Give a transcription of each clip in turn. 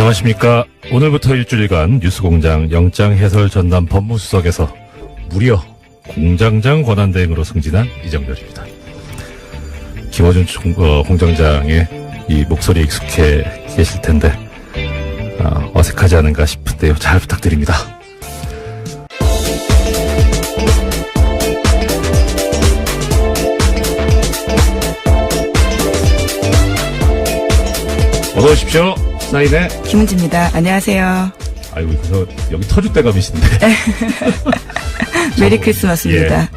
안녕하십니까. 오늘부터 일주일간 뉴스공장 영장해설 전담 법무수석에서 무려 공장장 권한대행으로 승진한 이정렬입니다. 김어준 공장장의 이 목소리에 익숙해 계실 텐데 어색하지 않은가 싶은데요. 잘 부탁드립니다. 어서 오십시오. 사인의 김은지입니다. 안녕하세요. 아이고, 그래서 여기 터줏대감이신데. 메리 크리스마스입니다. 예,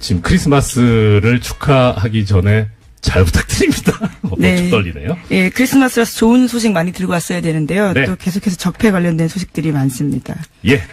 지금 크리스마스를 축하하기 전에 잘 부탁드립니다. 네. 좀 떨리네요. 예, 크리스마스라서 좋은 소식 많이 들고 왔어야 되는데요. 네. 또 계속해서 적폐 관련된 소식들이 많습니다. 예,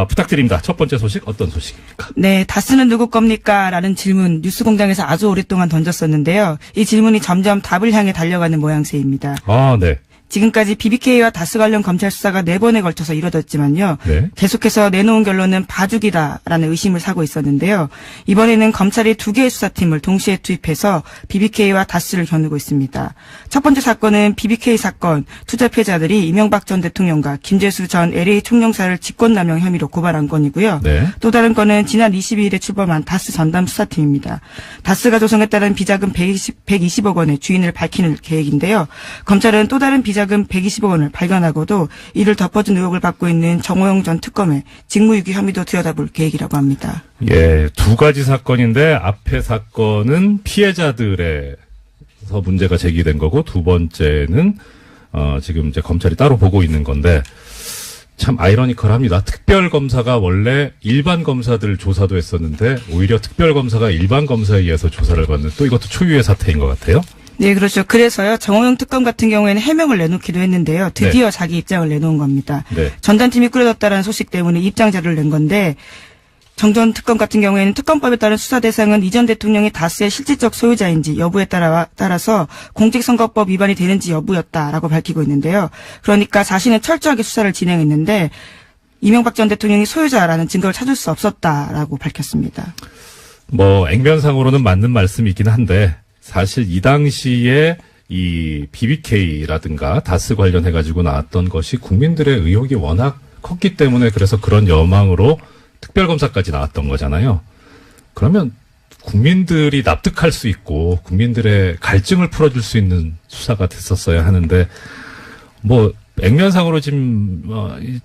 부탁드립니다. 첫 번째 소식 어떤 소식입니까? 네, 다스는 누구 겁니까? 라는 질문 뉴스공장에서 아주 오랫동안 던졌었는데요. 이 질문이 점점 답을 향해 달려가는 모양새입니다. 네. 지금까지 BBK와 다스 관련 검찰 수사가 4번에 걸쳐서 이뤄졌지만요. 네. 계속해서 내놓은 결론은 봐주기다라는 의심을 사고 있었는데요. 이번에는 검찰이 2개의 수사팀을 동시에 투입해서 BBK와 다스를 겨누고 있습니다. 첫 번째 사건은 BBK 사건 투자 피해자들이 이명박 전 대통령과 김재수 전 LA 총영사를 직권남용 혐의로 고발한 건이고요. 네. 또 다른 건은 지난 22일에 출범한 다스 전담 수사팀입니다. 다스가 조성했다는 비자금 120억 원의 주인을 밝히는 계획인데요. 검찰은 또 다른 비자금 120억 원을 발견하고도 이를 덮어준 의혹을 받고 있는 정호영 전 특검의 직무유기 혐의도 들여다볼 계획이라고 합니다. 예, 2가지 사건인데 앞에 사건은 피해자들에서 문제가 제기된 거고 두 번째는 지금 이제 검찰이 따로 보고 있는 건데 참 아이러니컬합니다. 특별검사가 원래 일반 검사들 조사도 했었는데 오히려 특별검사가 일반 검사에 의해서 조사를 받는 또 이것도 초유의 사태인 것 같아요. 네, 그렇죠. 그래서요, 정호영 특검 같은 경우에는 해명을 내놓기도 했는데요. 드디어 네. 자기 입장을 내놓은 겁니다. 네. 전단팀이 꾸려졌다는 소식 때문에 입장 자료를 낸 건데, 정 전 특검 같은 경우에는 특검법에 따른 수사 대상은 이전 대통령이 다스의 실질적 소유자인지 여부에 따라서 공직선거법 위반이 되는지 여부였다라고 밝히고 있는데요. 그러니까 자신은 철저하게 수사를 진행했는데, 이명박 전 대통령이 소유자라는 증거를 찾을 수 없었다라고 밝혔습니다. 액면상으로는 맞는 말씀이긴 한데, 사실 이 당시에 이 BBK라든가 다스 관련해가지고 나왔던 것이 국민들의 의혹이 워낙 컸기 때문에 그래서 그런 여망으로 특별검사까지 나왔던 거잖아요. 그러면 국민들이 납득할 수 있고 국민들의 갈증을 풀어줄 수 있는 수사가 됐었어야 하는데 액면상으로 지금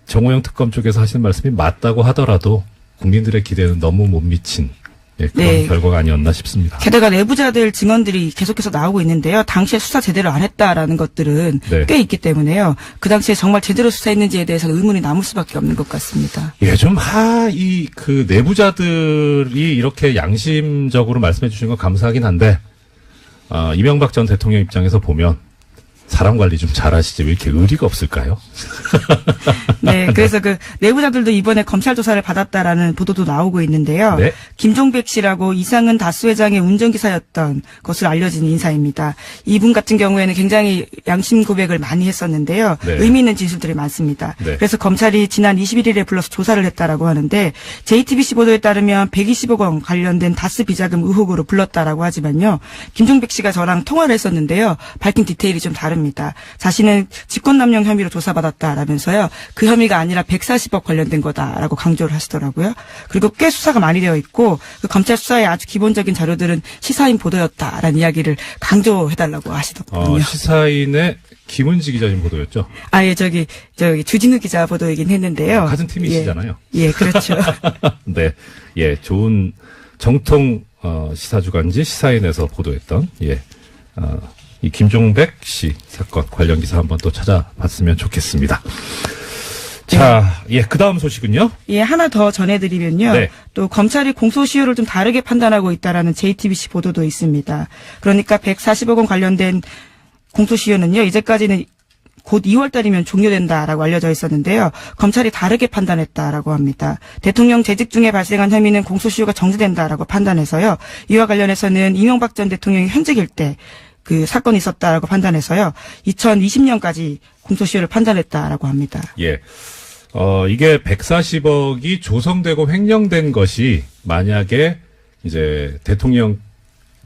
정호영 특검 쪽에서 하시는 말씀이 맞다고 하더라도 국민들의 기대는 너무 못 미친 그런 네. 결과가 아니었나 싶습니다. 게다가 내부자들 증언들이 계속해서 나오고 있는데요. 당시에 수사 제대로 안 했다라는 것들은 네. 꽤 있기 때문에요. 그 당시에 정말 제대로 수사했는지에 대해서 의문이 남을 수밖에 없는 것 같습니다. 예, 그 내부자들이 이렇게 양심적으로 말씀해 주신 건 감사하긴 한데, 이명박 전 대통령 입장에서 보면, 사람 관리 좀 잘하시지 왜 이렇게 의리가 없을까요? 네, 그래서 그 내부자들도 이번에 검찰 조사를 받았다라는 보도도 나오고 있는데요. 네. 김종백 씨라고 이상은 다스 회장의 운전기사였던 것으로 알려진 인사입니다. 이분 같은 경우에는 굉장히 양심 고백을 많이 했었는데요. 네. 의미 있는 진술들이 많습니다. 네. 그래서 검찰이 지난 21일에 불러서 조사를 했다라고 하는데 JTBC 보도에 따르면 120억 원 관련된 다스 비자금 의혹으로 불렀다라고 하지만요. 김종백 씨가 저랑 통화를 했었는데요. 밝힌 디테일이 좀 다릅니다. 자신은 직권남용 혐의로 조사받았다라면서요. 그 혐의가 아니라 140억 관련된 거다라고 강조를 하시더라고요. 그리고 꽤 수사가 많이 되어 있고 그 검찰 수사의 아주 기본적인 자료들은 시사인 보도였다라는 이야기를 강조해달라고 하시더군요. 시사인의 김은지 기자님 보도였죠? 예, 저기 주진우 기자 보도이긴 했는데요. 같은 팀이시잖아요. 예, 그렇죠. 네, 예, 좋은 정통 시사주간지 시사인에서 보도했던 이 김종백 씨 사건 관련 기사 한번 또 찾아봤으면 좋겠습니다. 자, 예, 그 다음 소식은요? 예, 하나 더 전해드리면요. 네. 또 검찰이 공소시효를 좀 다르게 판단하고 있다라는 JTBC 보도도 있습니다. 그러니까 140억 원 관련된 공소시효는요, 이제까지는 곧 2월 달이면 종료된다라고 알려져 있었는데요. 검찰이 다르게 판단했다라고 합니다. 대통령 재직 중에 발생한 혐의는 공소시효가 정지된다라고 판단해서요. 이와 관련해서는 이명박 전 대통령이 현직일 때 그 사건이 있었다라고 판단해서요. 2020년까지 공소시효를 판단했다라고 합니다. 예. 이게 140억이 조성되고 횡령된 것이 만약에 이제 대통령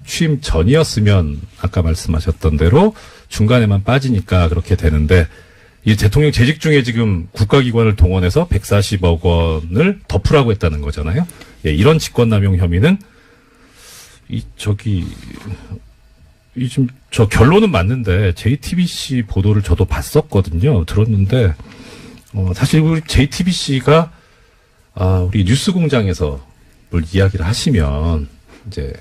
취임 전이었으면 아까 말씀하셨던 대로 중간에만 빠지니까 그렇게 되는데 이 대통령 재직 중에 지금 국가기관을 동원해서 140억 원을 덮으라고 했다는 거잖아요. 예, 이런 직권남용 혐의는 지금 저 결론은 맞는데 JTBC 보도를 저도 봤었거든요. 들었는데 사실 우리 JTBC가 우리 뉴스공장에서 뭘 이야기를 하시면 이제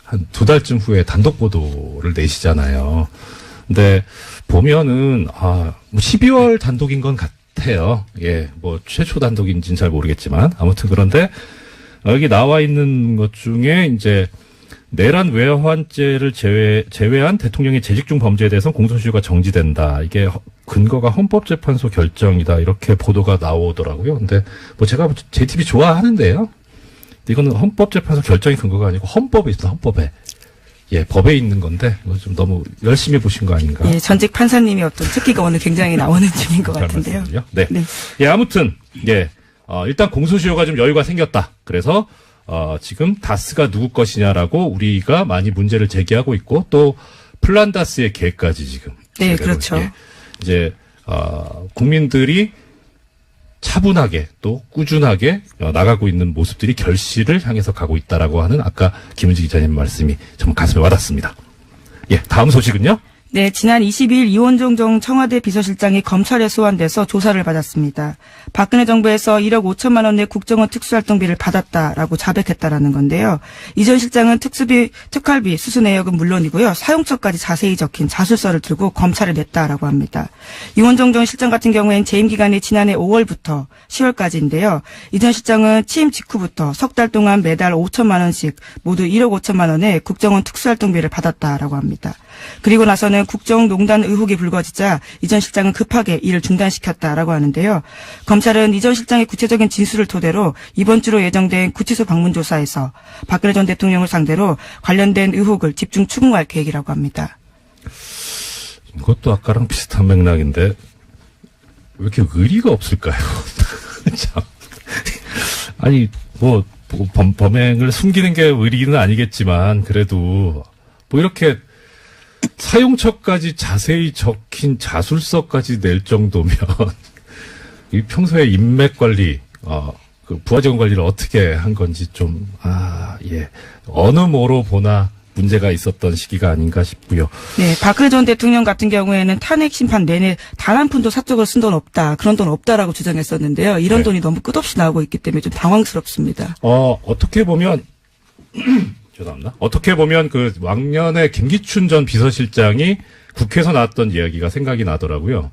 한 2달쯤 후에 단독 보도를 내시잖아요. 근데 보면은 뭐 12월 단독인 건 같아요. 예, 뭐 최초 단독인지는 잘 모르겠지만 아무튼 그런데 여기 나와 있는 것 중에 이제 내란 외환죄를 제외한 대통령의 재직 중 범죄에 대해서 공소시효가 정지된다. 이게 근거가 헌법재판소 결정이다. 이렇게 보도가 나오더라고요. 근데 뭐 제가 JTB 좋아하는데요. 이거는 헌법재판소 결정이 근거가 아니고 헌법에 있어, 헌법에. 예, 법에 있는 건데 이거 좀 너무 열심히 보신 거 아닌가? 예, 전직 판사님이 어떤 특기가 오늘 굉장히 나오는 중인 것 같은데요. 네. 네. 예, 아무튼 예, 일단 공소시효가 좀 여유가 생겼다. 그래서 지금 다스가 누구 것이냐라고 우리가 많이 문제를 제기하고 있고 또 플란다스의 계획까지 지금. 네, 그렇죠. 예, 이제 국민들이 차분하게 또 꾸준하게 나가고 있는 모습들이 결실을 향해서 가고 있다라고 하는 아까 김은지 기자님 말씀이 좀 가슴에 와닿습니다. 예, 다음 소식은요? 네, 지난 22일 이원종 전 청와대 비서실장이 검찰에 소환돼서 조사를 받았습니다. 박근혜 정부에서 1억 5천만 원의 국정원 특수활동비를 받았다라고 자백했다라는 건데요. 이 전 실장은 특활비 수수 내역은 물론이고요. 사용처까지 자세히 적힌 자술서를 들고 검찰에 냈다라고 합니다. 이원종 전 실장 같은 경우엔 재임 기간이 지난해 5월부터 10월까지인데요. 이 전 실장은 취임 직후부터 석 달 동안 매달 5천만 원씩 모두 1억 5천만 원의 국정원 특수활동비를 받았다라고 합니다. 그리고 나서는 국정농단 의혹이 불거지자 이 전 실장은 급하게 일을 중단시켰다라고 하는데요. 검찰은 이 전 실장의 구체적인 진술을 토대로 이번 주로 예정된 구치소 방문 조사에서 박근혜 전 대통령을 상대로 관련된 의혹을 집중 추궁할 계획이라고 합니다. 이것도 아까랑 비슷한 맥락인데 왜 이렇게 의리가 없을까요? 참. 아니 뭐 범행을 숨기는 게 의리는 아니겠지만 그래도 뭐 이렇게 사용처까지 자세히 적힌 자술서까지 낼 정도면 이 평소에 인맥 관리, 그 부하 직원 관리를 어떻게 한 건지 좀 예, 어느 뭐로 보나 문제가 있었던 시기가 아닌가 싶고요. 네, 박근혜 전 대통령 같은 경우에는 탄핵 심판 내내 단 한 푼도 사적으로 쓴 돈 없다, 그런 돈 없다라고 주장했었는데요. 이런 네. 돈이 너무 끝없이 나오고 있기 때문에 좀 당황스럽습니다. 어떻게 보면 죄송합니다. 어떻게 보면 그 왕년에 김기춘 전 비서실장이 국회에서 나왔던 이야기가 생각이 나더라고요.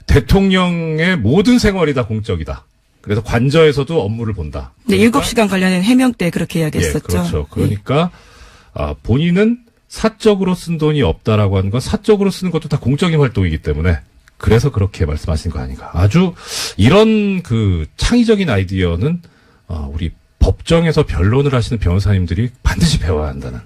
대통령의 모든 생활이 다 공적이다. 그래서 관저에서도 업무를 본다. 네, 그러니까, 7시간 관련된 해명 때 그렇게 이야기했었죠. 예, 그렇죠. 그러니까 본인은 사적으로 쓴 돈이 없다라고 하는 건 사적으로 쓰는 것도 다 공적인 활동이기 때문에 그래서 그렇게 말씀하신 거 아닌가. 아주 이런 그 창의적인 아이디어는 우리 법정에서 변론을 하시는 변호사님들이 반드시 배워야 한다는.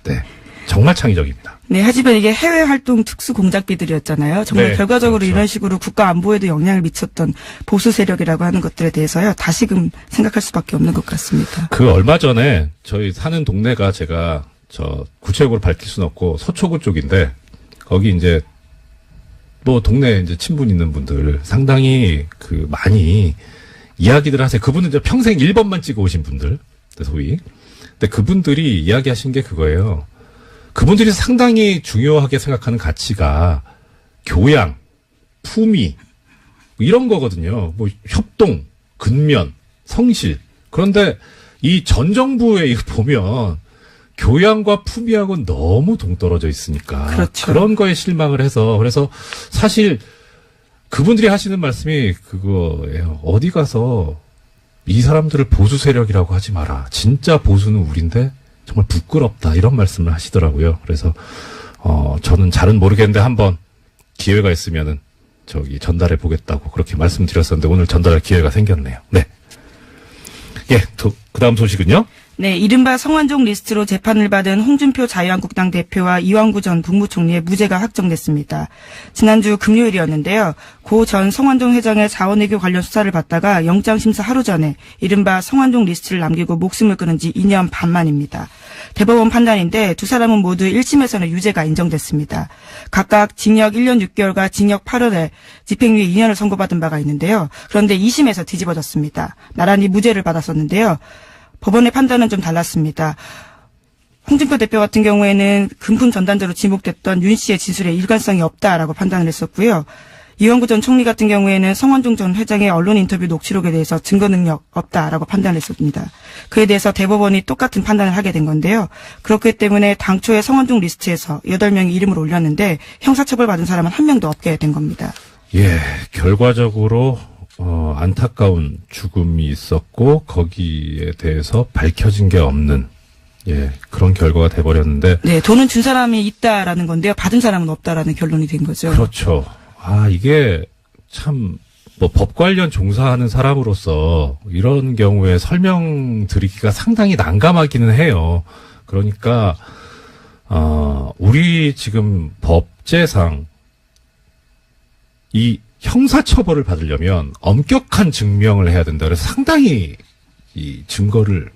네, 정말 창의적입니다. 네, 하지만 이게 해외 활동 특수 공작비들이었잖아요. 정말 네, 결과적으로 그렇죠. 이런 식으로 국가 안보에도 영향을 미쳤던 보수 세력이라고 하는 것들에 대해서요. 다시금 생각할 수밖에 없는 것 같습니다. 그 얼마 전에 저희 사는 동네가 제가 구체적으로 밝힐 수는 없고 서초구 쪽인데 거기 이제 뭐 동네에 이제 친분 있는 분들 상당히 그 많이 이야기들 하세요. 그분은 이제 평생 1번만 찍어 오신 분들, 소위. 근데 그분들이 이야기하신 게 그거예요. 그분들이 상당히 중요하게 생각하는 가치가 교양, 품위, 이런 거거든요. 뭐 협동, 근면, 성실. 그런데 이 전 정부에 이거 보면 교양과 품위하고 너무 동떨어져 있으니까. 그렇죠. 그런 거에 실망을 해서 그래서 사실 그분들이 하시는 말씀이 그거예요. 어디 가서 이 사람들을 보수 세력이라고 하지 마라. 진짜 보수는 우린데 정말 부끄럽다. 이런 말씀을 하시더라고요. 그래서 저는 잘은 모르겠는데 한번 기회가 있으면은 전달해 보겠다고 그렇게 말씀드렸었는데 오늘 전달할 기회가 생겼네요. 네. 예, 그 다음 소식은요? 네, 이른바 성완종 리스트로 재판을 받은 홍준표 자유한국당 대표와 이완구 전 국무총리의 무죄가 확정됐습니다. 지난주 금요일이었는데요. 고 전 성완종 회장의 자원외교 관련 수사를 받다가 영장심사 하루 전에 이른바 성완종 리스트를 남기고 목숨을 끊은 지 2년 반 만입니다. 대법원 판단인데 두 사람은 모두 1심에서는 유죄가 인정됐습니다. 각각 징역 1년 6개월과 징역 8월에 집행유예 2년을 선고받은 바가 있는데요. 그런데 2심에서 뒤집어졌습니다. 나란히 무죄를 받았었는데요. 법원의 판단은 좀 달랐습니다. 홍준표 대표 같은 경우에는 금품 전단자로 지목됐던 윤 씨의 진술에 일관성이 없다라고 판단을 했었고요. 이완구 전 총리 같은 경우에는 성완종 전 회장의 언론 인터뷰 녹취록에 대해서 증거 능력 없다라고 판단을 했습니다. 그에 대해서 대법원이 똑같은 판단을 하게 된 건데요. 그렇기 때문에 당초에 성완종 리스트에서 8명이 이름을 올렸는데 형사처벌 받은 사람은 한 명도 없게 된 겁니다. 예, 결과적으로 안타까운 죽음이 있었고 거기에 대해서 밝혀진 게 없는 그런 결과가 돼버렸는데. 네, 돈은 준 사람이 있다라는 건데요. 받은 사람은 없다라는 결론이 된 거죠. 그렇죠. 이게 참 법 관련 종사하는 사람으로서 이런 경우에 설명드리기가 상당히 난감하기는 해요. 그러니까 우리 지금 법제상 이 형사처벌을 받으려면 엄격한 증명을 해야 된다. 그래서 상당히 이 증거를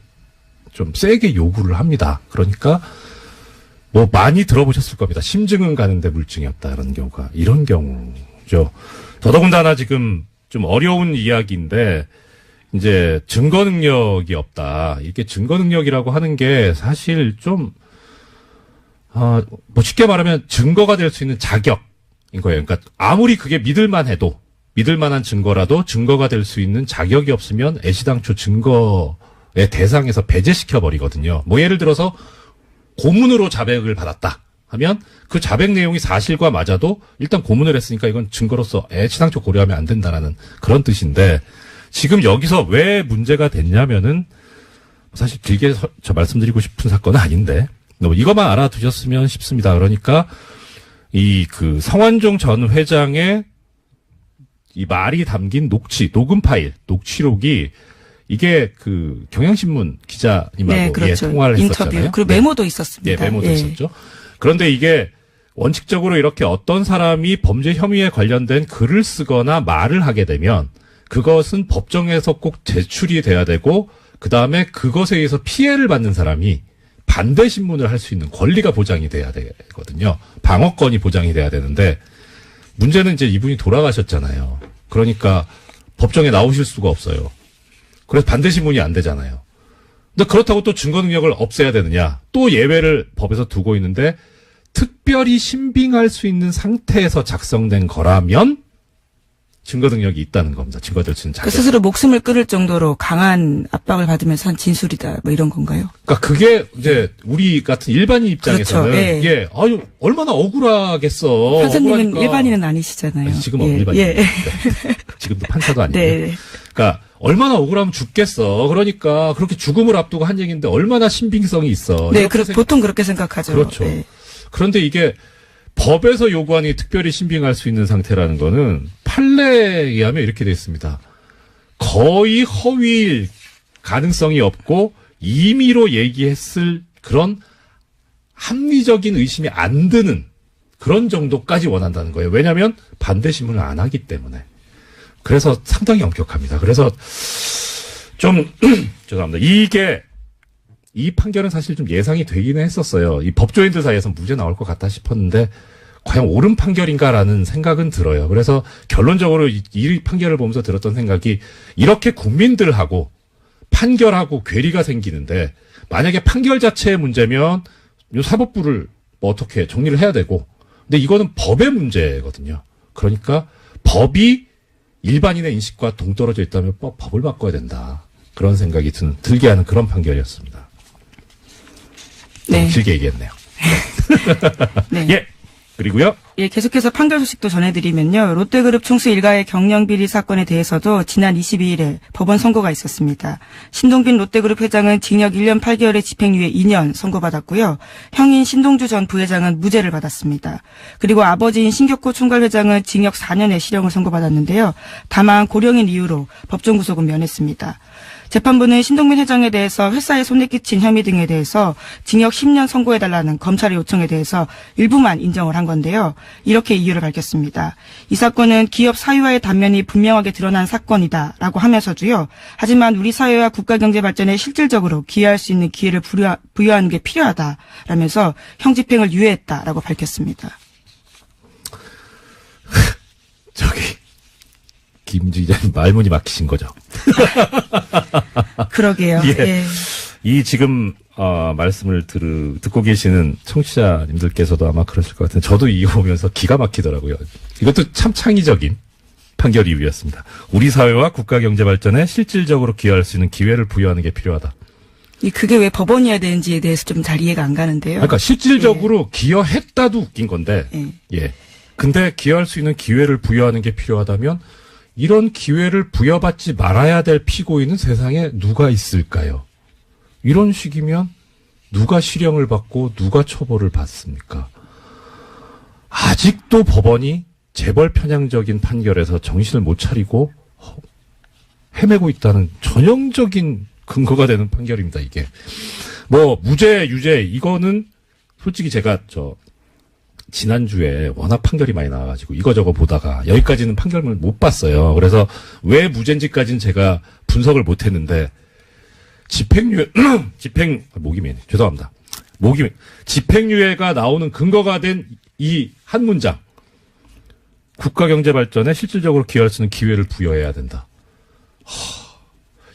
좀 세게 요구를 합니다. 그러니까 많이 들어보셨을 겁니다. 심증은 가는데 물증이 없다라는 경우가 이런 경우죠. 더더군다나 지금 좀 어려운 이야기인데 이제 증거 능력이 없다. 이게 증거 능력이라고 하는 게 사실 좀 쉽게 말하면 증거가 될 수 있는 자격. 인 거예요. 그러니까 아무리 그게 믿을만한 증거라도 증거가 될 수 있는 자격이 없으면 애시당초 증거의 대상에서 배제시켜 버리거든요. 예를 들어서 고문으로 자백을 받았다 하면 그 자백 내용이 사실과 맞아도 일단 고문을 했으니까 이건 증거로서 애시당초 고려하면 안 된다라는 그런 뜻인데 지금 여기서 왜 문제가 됐냐면은 사실 길게 말씀드리고 싶은 사건은 아닌데 이것만 알아두셨으면 싶습니다. 그러니까 성완종 전 회장의 이 말이 담긴 녹음 파일, 녹취록이 이게 경향신문 기자님하고 그렇죠. 통화를 했었잖아요. 인터뷰. 그리고 메모도 있었습니다. 메모도 있었죠. 그런데 이게 원칙적으로 이렇게 어떤 사람이 범죄 혐의에 관련된 글을 쓰거나 말을 하게 되면 그것은 법정에서 꼭 제출이 돼야 되고 그다음에 그것에 의해서 피해를 받는 사람이 반대 신문을 할 수 있는 권리가 보장이 돼야 되거든요. 방어권이 보장이 돼야 되는데 문제는 이제 이분이 돌아가셨잖아요. 그러니까 법정에 나오실 수가 없어요. 그래서 반대 신문이 안 되잖아요. 근데 그렇다고 또 증거 능력을 없애야 되느냐? 또 예외를 법에서 두고 있는데 특별히 신빙할 수 있는 상태에서 작성된 거라면 증거 능력이 있다는 겁니다. 증거될 수 있는 자격. 스스로 목숨을 끊을 정도로 강한 압박을 받으면서 한 진술이다. 이런 건가요? 그러니까 그게 이제 우리 같은 일반인 입장에서는 그렇죠. 얼마나 억울하겠어. 판사님은 억울하니까. 일반인은 아니시잖아요. 지금은 일반인. 지금도 판사도 아니고. 네. 그러니까 얼마나 억울하면 죽겠어. 그러니까 그렇게 죽음을 앞두고 한 얘기인데 얼마나 신빙성이 있어. 네, 보통 그렇게 생각하죠. 그렇죠. 네. 그런데 이게 법에서 요구하는 게 특별히 신빙할 수 있는 상태라는 거는 판례에 의하면 이렇게 되어 있습니다. 거의 허위일 가능성이 없고 임의로 얘기했을 그런 합리적인 의심이 안 드는 그런 정도까지 원한다는 거예요. 왜냐하면 반대 신문을 안 하기 때문에. 그래서 상당히 엄격합니다. 그래서 좀 죄송합니다. 이 판결은 사실 좀 예상이 되기는 했었어요. 이 법조인들 사이에서 무죄 나올 것 같다 싶었는데 과연 옳은 판결인가라는 생각은 들어요. 그래서 결론적으로 이 판결을 보면서 들었던 생각이 이렇게 국민들하고 판결하고 괴리가 생기는데 만약에 판결 자체의 문제면 이 사법부를 어떻게 정리를 해야 되고 근데 이거는 법의 문제거든요. 그러니까 법이 일반인의 인식과 동떨어져 있다면 법을 바꿔야 된다. 그런 생각이 들게 하는 그런 판결이었습니다. 네. 길게 얘기했네요. 네. 예. 그리고요. 예, 계속해서 판결 소식도 전해드리면요. 롯데그룹 총수 일가의 경영비리 사건에 대해서도 지난 22일에 법원 선고가 있었습니다. 신동빈 롯데그룹 회장은 징역 1년 8개월의 집행유예 2년 선고받았고요. 형인 신동주 전 부회장은 무죄를 받았습니다. 그리고 아버지인 신격호 총괄회장은 징역 4년의 실형을 선고받았는데요. 다만 고령인 이유로 법정 구속은 면했습니다. 재판부는 신동민 회장에 대해서 회사에 손해 끼친 혐의 등에 대해서 징역 10년 선고해달라는 검찰의 요청에 대해서 일부만 인정을 한 건데요. 이렇게 이유를 밝혔습니다. 이 사건은 기업 사유와의 단면이 분명하게 드러난 사건이다라고 하면서도요. 하지만 우리 사회와 국가 경제 발전에 실질적으로 기여할 수 있는 기회를 부여하는 게 필요하다라면서 형 집행을 유예했다라고 밝혔습니다. 저기 김 기자님 말문이 막히신 거죠. 그러게요. 예. 예. 이 지금 말씀을 듣고 계시는 청취자님들께서도 아마 그러실 것 같은데 저도 이거 보면서 기가 막히더라고요. 이것도 참 창의적인 판결 이유였습니다. 우리 사회와 국가 경제 발전에 실질적으로 기여할 수 있는 기회를 부여하는 게 필요하다. 그게 왜 법원이어야 되는지에 대해서 좀 잘 이해가 안 가는데요. 그러니까 실질적으로 기여했다도 웃긴 건데, 예. 근데 기여할 수 있는 기회를 부여하는 게 필요하다면 이런 기회를 부여받지 말아야 될 피고인은 세상에 누가 있을까요? 이런 식이면 누가 실형을 받고 누가 처벌을 받습니까? 아직도 법원이 재벌 편향적인 판결에서 정신을 못 차리고 헤매고 있다는 전형적인 근거가 되는 판결입니다, 이게. 뭐, 무죄, 유죄, 이거는 솔직히 제가 지난주에 워낙 판결이 많이 나와가지고 이거저거 보다가 여기까지는 판결문을 못 봤어요. 그래서 왜 무죄인지까지는 제가 분석을 못 했는데, 집행유예가 나오는 근거가 된 이 한 문장. 국가 경제 발전에 실질적으로 기여할 수 있는 기회를 부여해야 된다.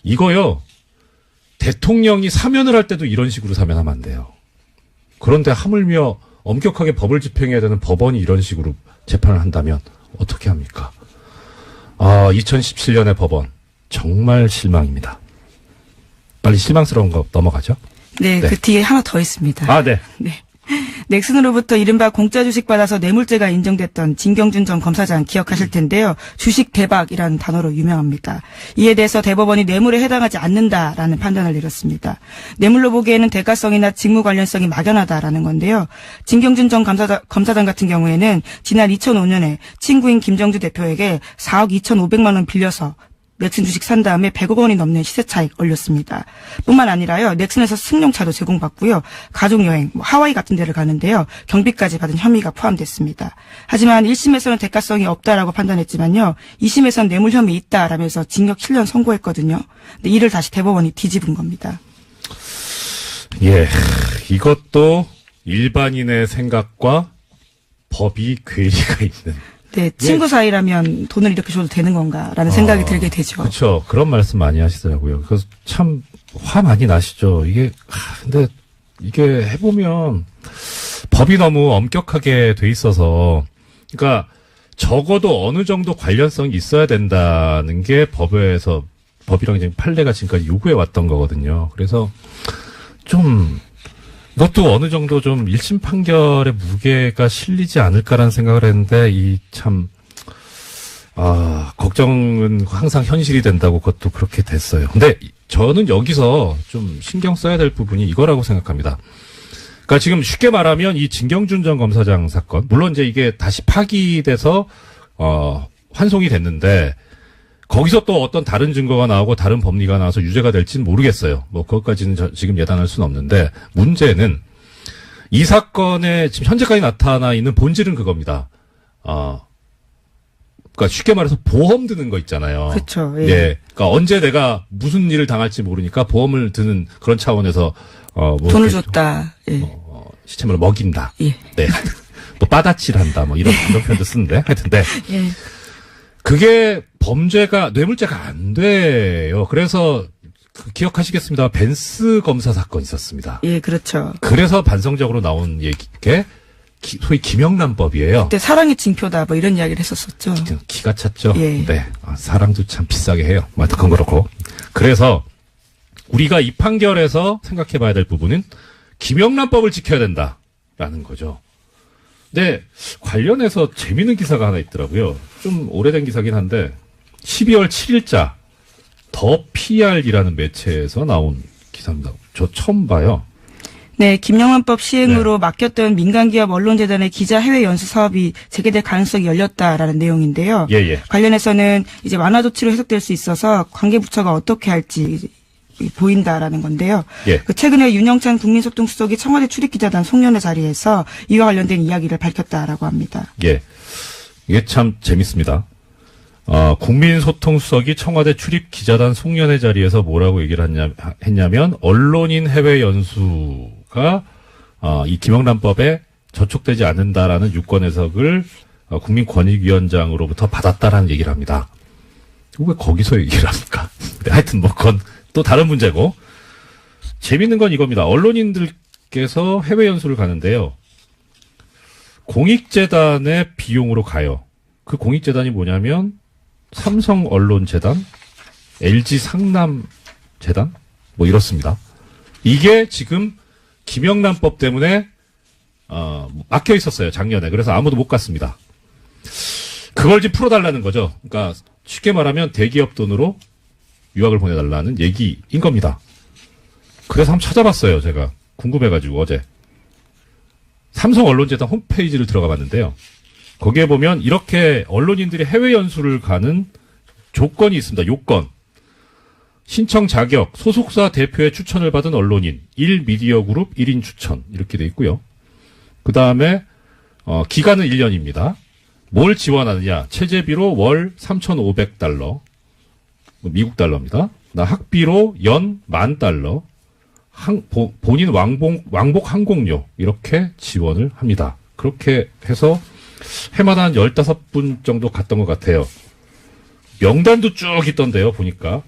이거요. 대통령이 사면을 할 때도 이런 식으로 사면하면 안 돼요. 그런데 하물며 엄격하게 법을 집행해야 되는 법원이 이런 식으로 재판을 한다면 어떻게 합니까? 2017년의 법원 정말 실망입니다. 빨리 실망스러운 거 넘어가죠. 네, 그 뒤에 하나 더 있습니다. 네. 네. 넥슨으로부터 이른바 공짜 주식 받아서 뇌물죄가 인정됐던 진경준 전 검사장 기억하실 텐데요. 주식 대박이라는 단어로 유명합니다. 이에 대해서 대법원이 뇌물에 해당하지 않는다라는 판단을 내렸습니다. 뇌물로 보기에는 대가성이나 직무 관련성이 막연하다라는 건데요. 진경준 전 검사장 같은 경우에는 지난 2005년에 친구인 김정주 대표에게 4억 2,500만 원 빌려서 넥슨 주식 산 다음에 100억 원이 넘는 시세 차익 올렸습니다. 뿐만 아니라요. 넥슨에서 승용차도 제공받고요. 가족여행, 하와이 같은 데를 가는데요. 경비까지 받은 혐의가 포함됐습니다. 하지만 1심에서는 대가성이 없다라고 판단했지만요. 2심에서는 뇌물 혐의 있다라면서 징역 7년 선고했거든요. 근데 이를 다시 대법원이 뒤집은 겁니다. 예, 이것도 일반인의 생각과 법이 괴리가 있는. 네, 친구 사이라면 돈을 이렇게 줘도 되는 건가라는 생각이 들게 되죠. 그렇죠. 그런 말씀 많이 하시더라고요. 그래서 참 화 많이 나시죠. 근데 이게 해보면 법이 너무 엄격하게 돼 있어서, 그러니까 적어도 어느 정도 관련성이 있어야 된다는 게 법이랑 지금 판례가 지금까지 요구해 왔던 거거든요. 그래서 좀 이것도 어느 정도 좀 1심 판결의 무게가 실리지 않을까라는 생각을 했는데, 걱정은 항상 현실이 된다고 그것도 그렇게 됐어요. 근데 저는 여기서 좀 신경 써야 될 부분이 이거라고 생각합니다. 그러니까 지금 쉽게 말하면 이 진경준 전 검사장 사건, 물론 이제 이게 다시 파기돼서, 환송이 됐는데, 거기서 또 어떤 다른 증거가 나오고 다른 법리가 나와서 유죄가 될지는 모르겠어요. 뭐 그것까지는 지금 예단할 수는 없는데, 문제는 이 사건에 지금 현재까지 나타나 있는 본질은 그겁니다. 그러니까 쉽게 말해서 보험 드는 거 있잖아요. 그렇죠. 예. 예. 그러니까 언제 내가 무슨 일을 당할지 모르니까 보험을 드는 그런 차원에서 돈을 줬다. 예. 시체물을 먹인다. 예. 네. 또 빠다칠한다. 뭐 이런 표현도 쓰는데 하여튼 예. 그게 범죄가 뇌물죄가 안 돼요. 그래서 기억하시겠습니다. 벤스 검사 사건 있었습니다. 예, 그렇죠. 그래서 반성적으로 나온 얘기게 소위 김영란법이에요. 그때 사랑의 징표다 뭐 이런 이야기를 했었었죠. 기가 찼죠. 예. 네, 사랑도 참 비싸게 해요. 그건 그렇고. 그래서 우리가 이 판결에서 생각해봐야 될 부분은 김영란법을 지켜야 된다라는 거죠. 네, 관련해서 재미있는 기사가 하나 있더라고요. 좀 오래된 기사긴 한데 12월 7일자 더 PR이라는 매체에서 나온 기사입니다. 저 처음 봐요. 네, 김영란법 시행으로 맡겼던 민간기업 언론재단의 기자 해외 연수 사업이 재개될 가능성이 열렸다라는 내용인데요. 예. 관련해서는 이제 완화 조치로 해석될 수 있어서 관계부처가 어떻게 할지 보인다라는 건데요. 예. 그 최근에 윤영찬 국민소통수석이 청와대 출입기자단 송년회 자리에서 이와 관련된 이야기를 밝혔다라고 합니다. 예. 이게 참 재밌습니다. 국민소통수석이 청와대 출입기자단 송년회 자리에서 뭐라고 얘기를 했냐면, 언론인 해외 연수가, 이 김영란법에 저촉되지 않는다라는 유권 해석을 국민권익위원장으로부터 받았다라는 얘기를 합니다. 왜 거기서 얘기를 합니까? 하여튼 뭐 그건 또 다른 문제고, 재밌는 건 이겁니다. 언론인들께서 해외 연수를 가는데요. 공익재단의 비용으로 가요. 그 공익재단이 뭐냐면 삼성언론재단, LG상남재단 뭐 이렇습니다. 이게 지금 김영란법 때문에 막혀 있었어요, 작년에. 그래서 아무도 못 갔습니다. 그걸 지금 풀어달라는 거죠. 그러니까 쉽게 말하면 대기업 돈으로 유학을 보내달라는 얘기인 겁니다. 그래서 한번 찾아봤어요, 제가. 궁금해가지고 어제. 삼성언론재단 홈페이지를 들어가 봤는데요. 거기에 보면 이렇게 언론인들이 해외 연수를 가는 조건이 있습니다. 요건. 신청 자격, 소속사 대표의 추천을 받은 언론인, 1미디어그룹 1인 추천 이렇게 돼 있고요. 그 다음에 기간은 1년입니다. 뭘 지원하느냐. 체재비로 월 3,500달러, 미국 달러입니다. 학비로 연 10,000달러, 본인 왕복 항공료 이렇게 지원을 합니다. 그렇게 해서 해마다 한 15분 정도 갔던 것 같아요. 명단도 쭉 있던데요, 보니까.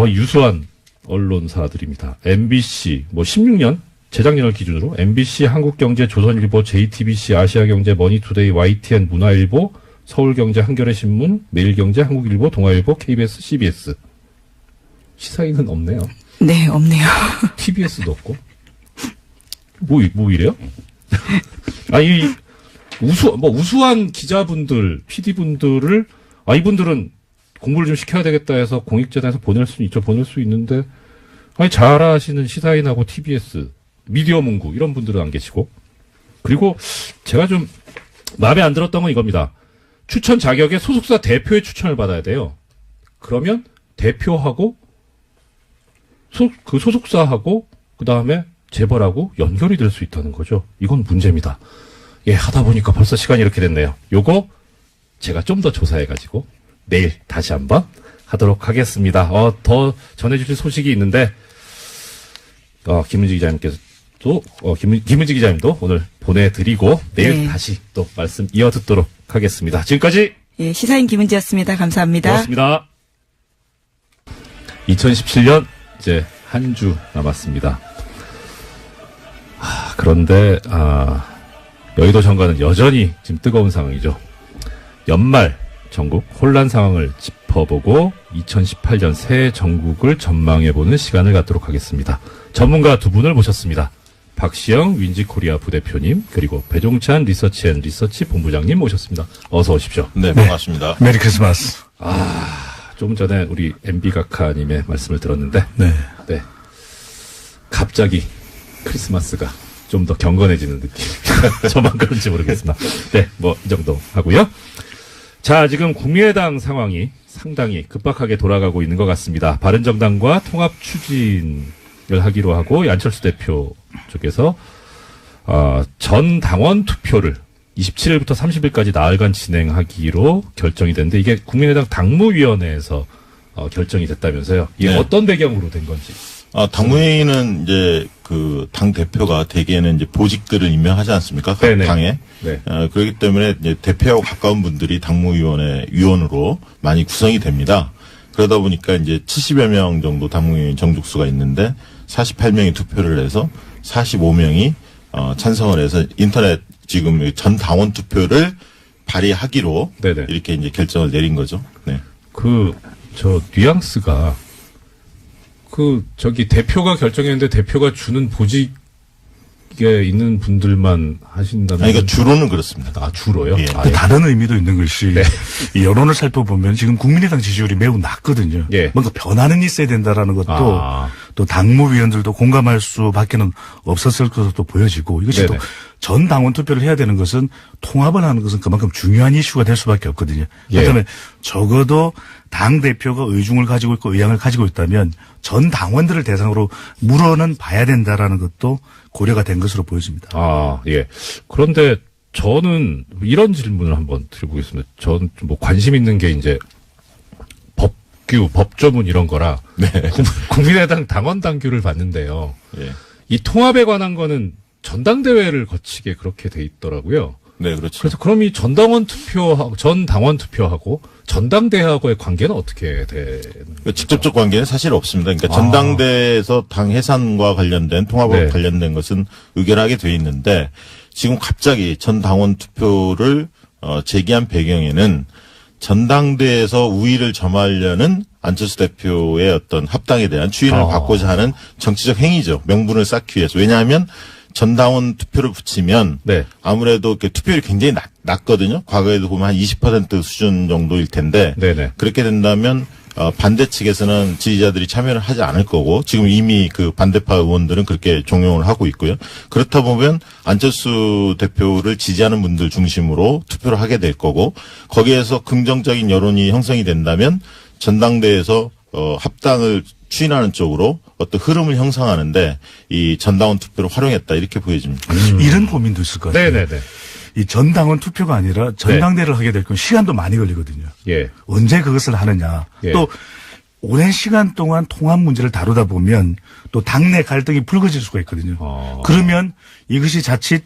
유수한 언론사들입니다. MBC, 16년, 재작년을 기준으로, MBC, 한국경제, 조선일보, JTBC, 아시아경제, 머니투데이, YTN, 문화일보, 서울경제, 한겨레신문, 매일경제, 한국일보, 동아일보, KBS, CBS. 시사인은 없네요. 네, 없네요. TBS도 없고. 뭐 이래요? 아니, 우수한 기자분들, PD분들을, 이분들은 공부를 좀 시켜야 되겠다 해서 공익재단에서 보낼 수는 있죠. 보낼 수 있는데, 잘하시는 시사인하고 TBS, 미디어문구, 이런 분들은 안 계시고. 그리고 제가 좀 마음에 안 들었던 건 이겁니다. 추천 자격에 소속사 대표의 추천을 받아야 돼요. 그러면 대표하고, 그 소속사하고, 그 다음에 재벌하고 연결이 될 수 있다는 거죠. 이건 문제입니다. 예, 하다 보니까 벌써 시간이 이렇게 됐네요. 요거 제가 좀 더 조사해가지고 내일 다시 한번 하도록 하겠습니다. 더 전해주실 소식이 있는데, 김은지 기자님도 오늘 보내드리고 내일 네. 다시 또 말씀 이어듣도록 하겠습니다. 지금까지 예, 시사인 김은지였습니다. 감사합니다. 고맙습니다. 2017년 이제 한 주 남았습니다. 그런데 여의도 정가는 여전히 지금 뜨거운 상황이죠. 연말 전국 혼란 상황을 짚어보고 2018년 새해 전국을 전망해보는 시간을 갖도록 하겠습니다. 전문가 두 분을 모셨습니다. 박시영 윈지코리아 부대표님, 그리고 배종찬 리서치 본부장님 모셨습니다. 어서 오십시오. 네, 반갑습니다. 메리 크리스마스. 좀 전에 우리 MB 각하님의 말씀을 들었는데, 네. 갑자기 크리스마스가 좀 더 경건해지는 느낌. 저만 그런지 모르겠습니다. 네, 이 정도 하고요. 자, 지금 국민의당 상황이 상당히 급박하게 돌아가고 있는 것 같습니다. 바른정당과 통합 추진을 하기로 하고, 안철수 대표 쪽에서 전 당원 투표를 27일부터 30일까지 나흘간 진행하기로 결정이 됐는데, 이게 국민의당 당무위원회에서 결정이 됐다면서요. 이게 네. 어떤 배경으로 된 건지. 당무회의는 이제 그 당 대표가 대개는 이제 보직들을 임명하지 않습니까? 각 네네. 당에. 네. 그렇기 때문에 이제 대표하고 가까운 분들이 당무위원회 위원으로 많이 구성이 됩니다. 그러다 보니까 이제 70여 명 정도 당무위원 정족수가 있는데 48명이 투표를 해서 45명이 찬성을 해서 인터넷 지금 전 당원 투표를 발의하기로 네네. 이렇게 이제 결정을 내린 거죠. 네. 뉘앙스가, 대표가 결정했는데 대표가 주는 보직에 있는 분들만 하신다면. 그러니까 주로는 그렇습니다. 주로요? 예. 또 다른 의미도 있는 것이 네. 이 여론을 살펴보면 지금 국민의당 지지율이 매우 낮거든요. 예. 뭔가 변화는 있어야 된다라는 것도 또 당무위원들도 공감할 수밖에는 없었을 것으로 보여지고, 이것이 네네. 또 전 당원 투표를 해야 되는 것은 통합을 하는 것은 그만큼 중요한 이슈가 될 수밖에 없거든요. 그렇다면 적어도 당 대표가 의중을 가지고 있고 의향을 가지고 있다면 전 당원들을 대상으로 물어는 봐야 된다라는 것도 고려가 된 것으로 보여집니다. 아, 예. 그런데 저는 이런 질문을 한번 드려보겠습니다. 저는 뭐 관심 있는 게 이제 법규, 법조문 이런 거라 네. 국민의당 당원 당규를 봤는데요. 예. 이 통합에 관한 거는 전당대회를 거치게 그렇게 돼 있더라고요. 네, 그렇죠. 그래서 그럼 이 전 당원 투표하고 전당대회하고의 관계는 어떻게 되는 거죠? 직접적 관계는 사실 없습니다. 그러니까 전당대에서 당 해산과 관련된 통합과 네. 관련된 것은 의결하게 돼 있는데 지금 갑자기 전 당원 투표를 제기한 배경에는 전당대에서 우위를 점하려는 안철수 대표의 어떤 합당에 대한 추인을 받고자 하는 정치적 행위죠. 명분을 쌓기 위해서. 왜냐하면 전당원 투표를 붙이면 네. 아무래도 투표율이 굉장히 낮거든요. 과거에도 보면 한 20% 수준 정도일 텐데 네네. 그렇게 된다면 반대 측에서는 지지자들이 참여를 하지 않을 거고 지금 이미 그 반대파 의원들은 그렇게 종용을 하고 있고요. 그렇다 보면 안철수 대표를 지지하는 분들 중심으로 투표를 하게 될 거고 거기에서 긍정적인 여론이 형성이 된다면 전당대에서 합당을 추인하는 쪽으로 어떤 흐름을 형성하는데 이 전당원 투표를 활용했다 이렇게 보여집니다. 이런 고민도 있을 것 같아요. 네네네. 이 전당원 투표가 아니라 전당대회를 하게 될 건 시간도 많이 걸리거든요. 예. 언제 그것을 하느냐. 예. 또 오랜 시간 동안 통합 문제를 다루다 보면 또 당내 갈등이 불거질 수가 있거든요. 그러면 이것이 자칫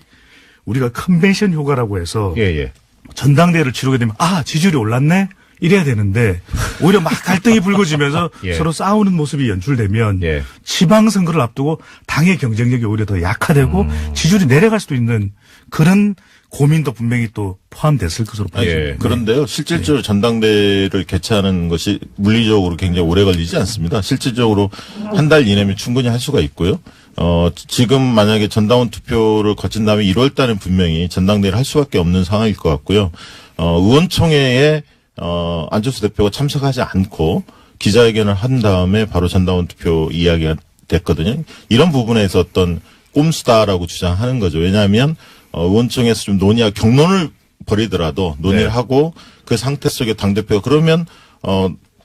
우리가 컨벤션 효과라고 해서 예. 전당대회를 치르게 되면 지지율이 올랐네? 이래야 되는데 오히려 막 갈등이 불거지면서 예. 서로 싸우는 모습이 연출되면 예. 지방선거를 앞두고 당의 경쟁력이 오히려 더 약화되고 지지율이 내려갈 수도 있는 그런 고민도 분명히 또 포함됐을 것으로 보여집니다. 예. 그런데요, 실질적으로 전당대회를 개최하는 것이 물리적으로 굉장히 오래 걸리지 않습니다. 실질적으로 한 달 이내면 충분히 할 수가 있고요. 지금 만약에 전당원 투표를 거친 다음에 1월 달엔 분명히 전당대회를 할 수밖에 없는 상황일 것 같고요. 의원총회에 안철수 대표가 참석하지 않고 기자회견을 한 다음에 바로 전당원 투표 이야기가 됐거든요. 이런 부분에서 어떤 꼼수다라고 주장하는 거죠. 왜냐하면 의원총회에서 좀 경론을 벌이더라도 논의를 네. 하고 그 상태 속에 당대표가 그러면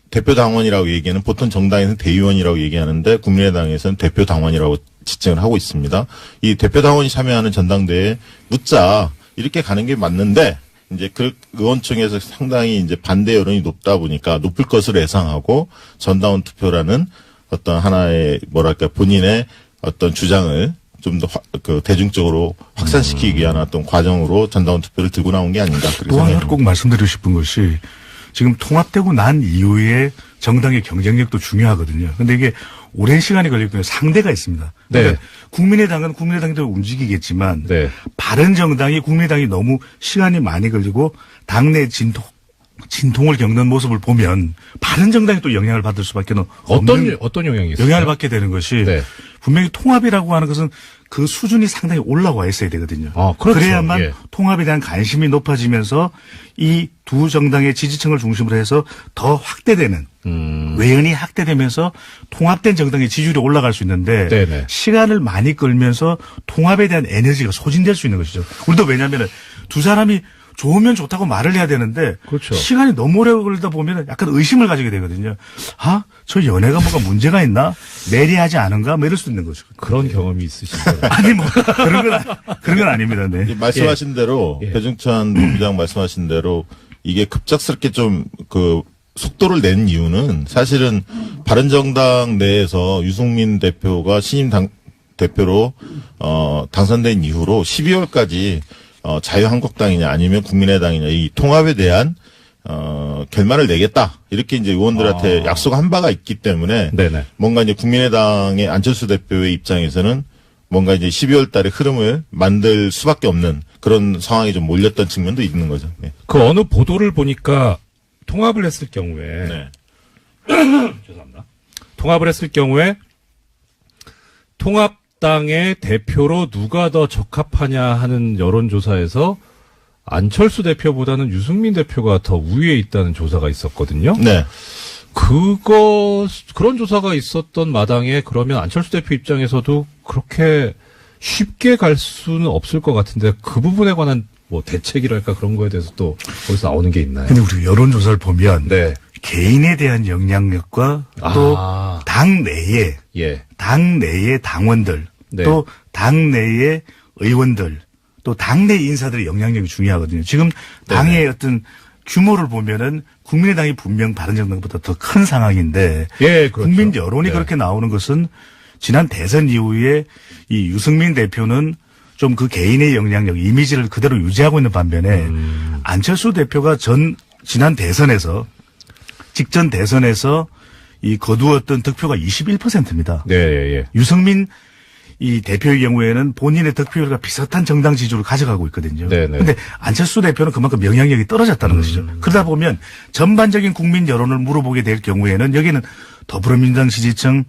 대표 당원이라고 얘기하는 보통 정당에서는 대의원이라고 얘기하는데 국민의당에서는 대표 당원이라고 지칭을 하고 있습니다. 이 대표 당원이 참여하는 전당대회에 묻자 이렇게 가는 게 맞는데 이제 그 의원총회에서 상당히 이제 반대 여론이 높다 보니까 높을 것으로 예상하고 전당원 투표라는 어떤 하나의 본인의 어떤 주장을 좀 더 대중적으로 확산시키기 위한 어떤 과정으로 전당원 투표를 들고 나온 게 아닌가 그렇게 또 하나 생각합니다. 꼭 말씀드리고 싶은 것이 지금 통합되고 난 이후에 정당의 경쟁력도 중요하거든요. 근데 이게 오랜 시간이 걸리기 때문에 상대가 있습니다. 그러니까 네. 국민의당은 국민의당대로 움직이겠지만 네. 바른정당이 국민의당이 너무 시간이 많이 걸리고 당내 진통을 겪는 모습을 보면 바른정당이 또 영향을 받을 수밖에 없는 어떤 영향이 있어요? 영향을 받게 되는 것이 네. 분명히 통합이라고 하는 것은 그 수준이 상당히 올라와 있어야 되거든요. 그렇죠. 그래야만 예. 통합에 대한 관심이 높아지면서 이 두 정당의 지지층을 중심으로 해서 더 확대되는 외연이 확대되면서 통합된 정당의 지지율이 올라갈 수 있는데 네네. 시간을 많이 끌면서 통합에 대한 에너지가 소진될 수 있는 것이죠. 우리도 왜냐하면 두 사람이 좋으면 좋다고 말을 해야 되는데 그렇죠. 시간이 너무 오래 걸리다 보면 약간 의심을 가지게 되거든요. 저 연애가 뭐가 문제가 있나? 매리하지 않은가? 뭐 이럴 수 있는 거죠. 그런 경험이 있으신가요? 아니 그런 건 아닙니다. 네. 말씀하신 대로 예. 배종찬 본부장 말씀하신 대로 이게 급작스럽게 좀 속도를 낸 이유는 사실은 바른정당 내에서 유승민 대표가 신임 대표로 당선된 이후로 12월까지 자유한국당이냐 아니면 국민의당이냐 이 통합에 대한 결말을 내겠다 이렇게 이제 의원들한테 약속한 바가 있기 때문에 네네. 뭔가 이제 국민의당의 안철수 대표의 입장에서는 뭔가 이제 12월 달에 흐름을 만들 수밖에 없는 그런 상황이 좀 몰렸던 측면도 있는 거죠. 네. 그 어느 보도를 보니까 통합을 했을 경우에 네. 죄송합니다. 통합을 했을 경우에 통합당의 대표로 누가 더 적합하냐 하는 여론조사에서 안철수 대표보다는 유승민 대표가 더 우위에 있다는 조사가 있었거든요. 네. 그런 조사가 있었던 마당에 그러면 안철수 대표 입장에서도 그렇게 쉽게 갈 수는 없을 것 같은데 그 부분에 관한 뭐 대책이랄까 그런 거에 대해서 또 거기서 나오는 게 있나요? 근데 우리 여론조사를 보면 네. 개인에 대한 영향력과 또 당 내에 예. 당 내의 당원들 네. 또 당 내의 의원들 또 당내 인사들의 영향력이 중요하거든요. 지금 당의 어떤 규모를 보면은 국민의당이 분명 바른정당보다 더 큰 상황인데 예, 그렇죠. 국민 여론이 네. 그렇게 나오는 것은 지난 대선 이후에 이 유승민 대표는 좀 그 개인의 영향력, 이미지를 그대로 유지하고 있는 반면에 안철수 대표가 지난 대선에서 직전 대선에서 이 거두었던 득표가 21%입니다. 네, 예. 유승민 이 대표의 경우에는 본인의 득표율과 비슷한 정당 지지율을 가져가고 있거든요. 네네. 그런데 안철수 대표는 그만큼 영향력이 떨어졌다는 것이죠. 그러다 보면 전반적인 국민 여론을 물어보게 될 경우에는 여기는 더불어민주당 지지층,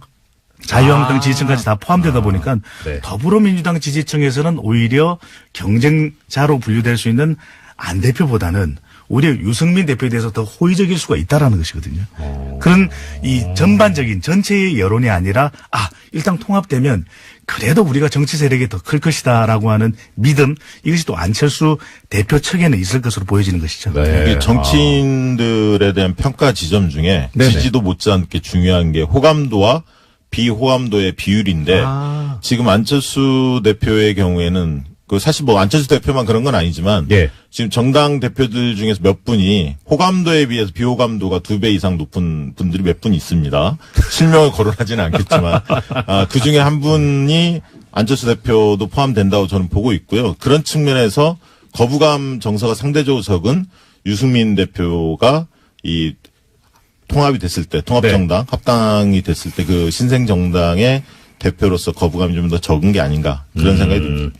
자유한국당 지지층까지 다 포함되다 보니까 네. 더불어민주당 지지층에서는 오히려 경쟁자로 분류될 수 있는 안 대표보다는 오히려 유승민 대표에 대해서 더 호의적일 수가 있다라는 것이거든요. 그런 이 전반적인 전체의 여론이 아니라 일단 통합되면 그래도 우리가 정치 세력이 더 클 것이다라고 하는 믿음, 이것이 또 안철수 대표 측에는 있을 것으로 보여지는 것이죠. 네. 이게 정치인들에 대한 평가 지점 중에 네네. 지지도 못지않게 중요한 게 호감도와 비호감도의 비율인데 지금 안철수 대표의 경우에는 그 사실 뭐 안철수 대표만 그런 건 아니지만 예. 지금 정당 대표들 중에서 몇 분이 호감도에 비해서 비호감도가 2배 이상 높은 분들이 몇 분 있습니다. 실명을 거론하지는 않겠지만 그 중에 한 분이 안철수 대표도 포함된다고 저는 보고 있고요. 그런 측면에서 거부감 정서가 상대적으로 적은 유승민 대표가 이 통합이 됐을 때 통합정당 합당이 됐을 때 그 신생정당의 대표로서 거부감이 좀 더 적은 게 아닌가 그런 생각이 듭니다.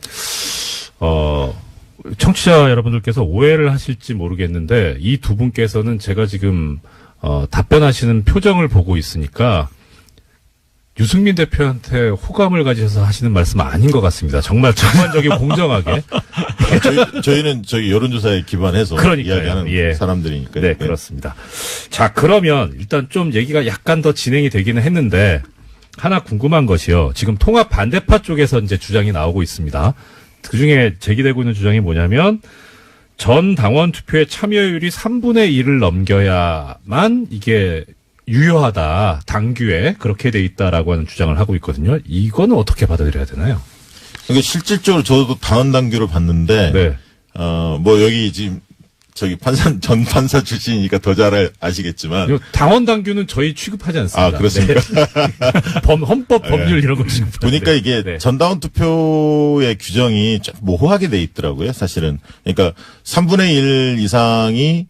청취자 여러분들께서 오해를 하실지 모르겠는데 이 두 분께서는 제가 지금 답변하시는 표정을 보고 있으니까 유승민 대표한테 호감을 가지셔서 하시는 말씀 아닌 것 같습니다. 정말 전반적인 공정하게. 저희는 저희 여론조사에 기반해서 그러니까요. 이야기하는 예. 사람들이니까. 네, 그렇습니다. 자, 그러면 일단 좀 얘기가 약간 더 진행이 되기는 했는데 하나 궁금한 것이요. 지금 통합 반대파 쪽에서 이제 주장이 나오고 있습니다. 그 중에 제기되고 있는 주장이 뭐냐면 전 당원 투표의 참여율이 3분의 1을 넘겨야만 이게 유효하다. 당규에 그렇게 돼 있다라고 하는 주장을 하고 있거든요. 이거는 어떻게 받아들여야 되나요? 그러니까 실질적으로 저도 당원 당규를 봤는데 네. 뭐 여기 지금 저기 전 판사 출신이니까 더 잘 아시겠지만 이거 당원 당규는 저희 취급하지 않습니다. 그렇습니까? 네. 헌법 법률 이런 거 취급하는데. 보니까 이게 네. 전당원 투표의 규정이 좀 모호하게 돼 있더라고요, 사실은. 그러니까 3분의 1 이상이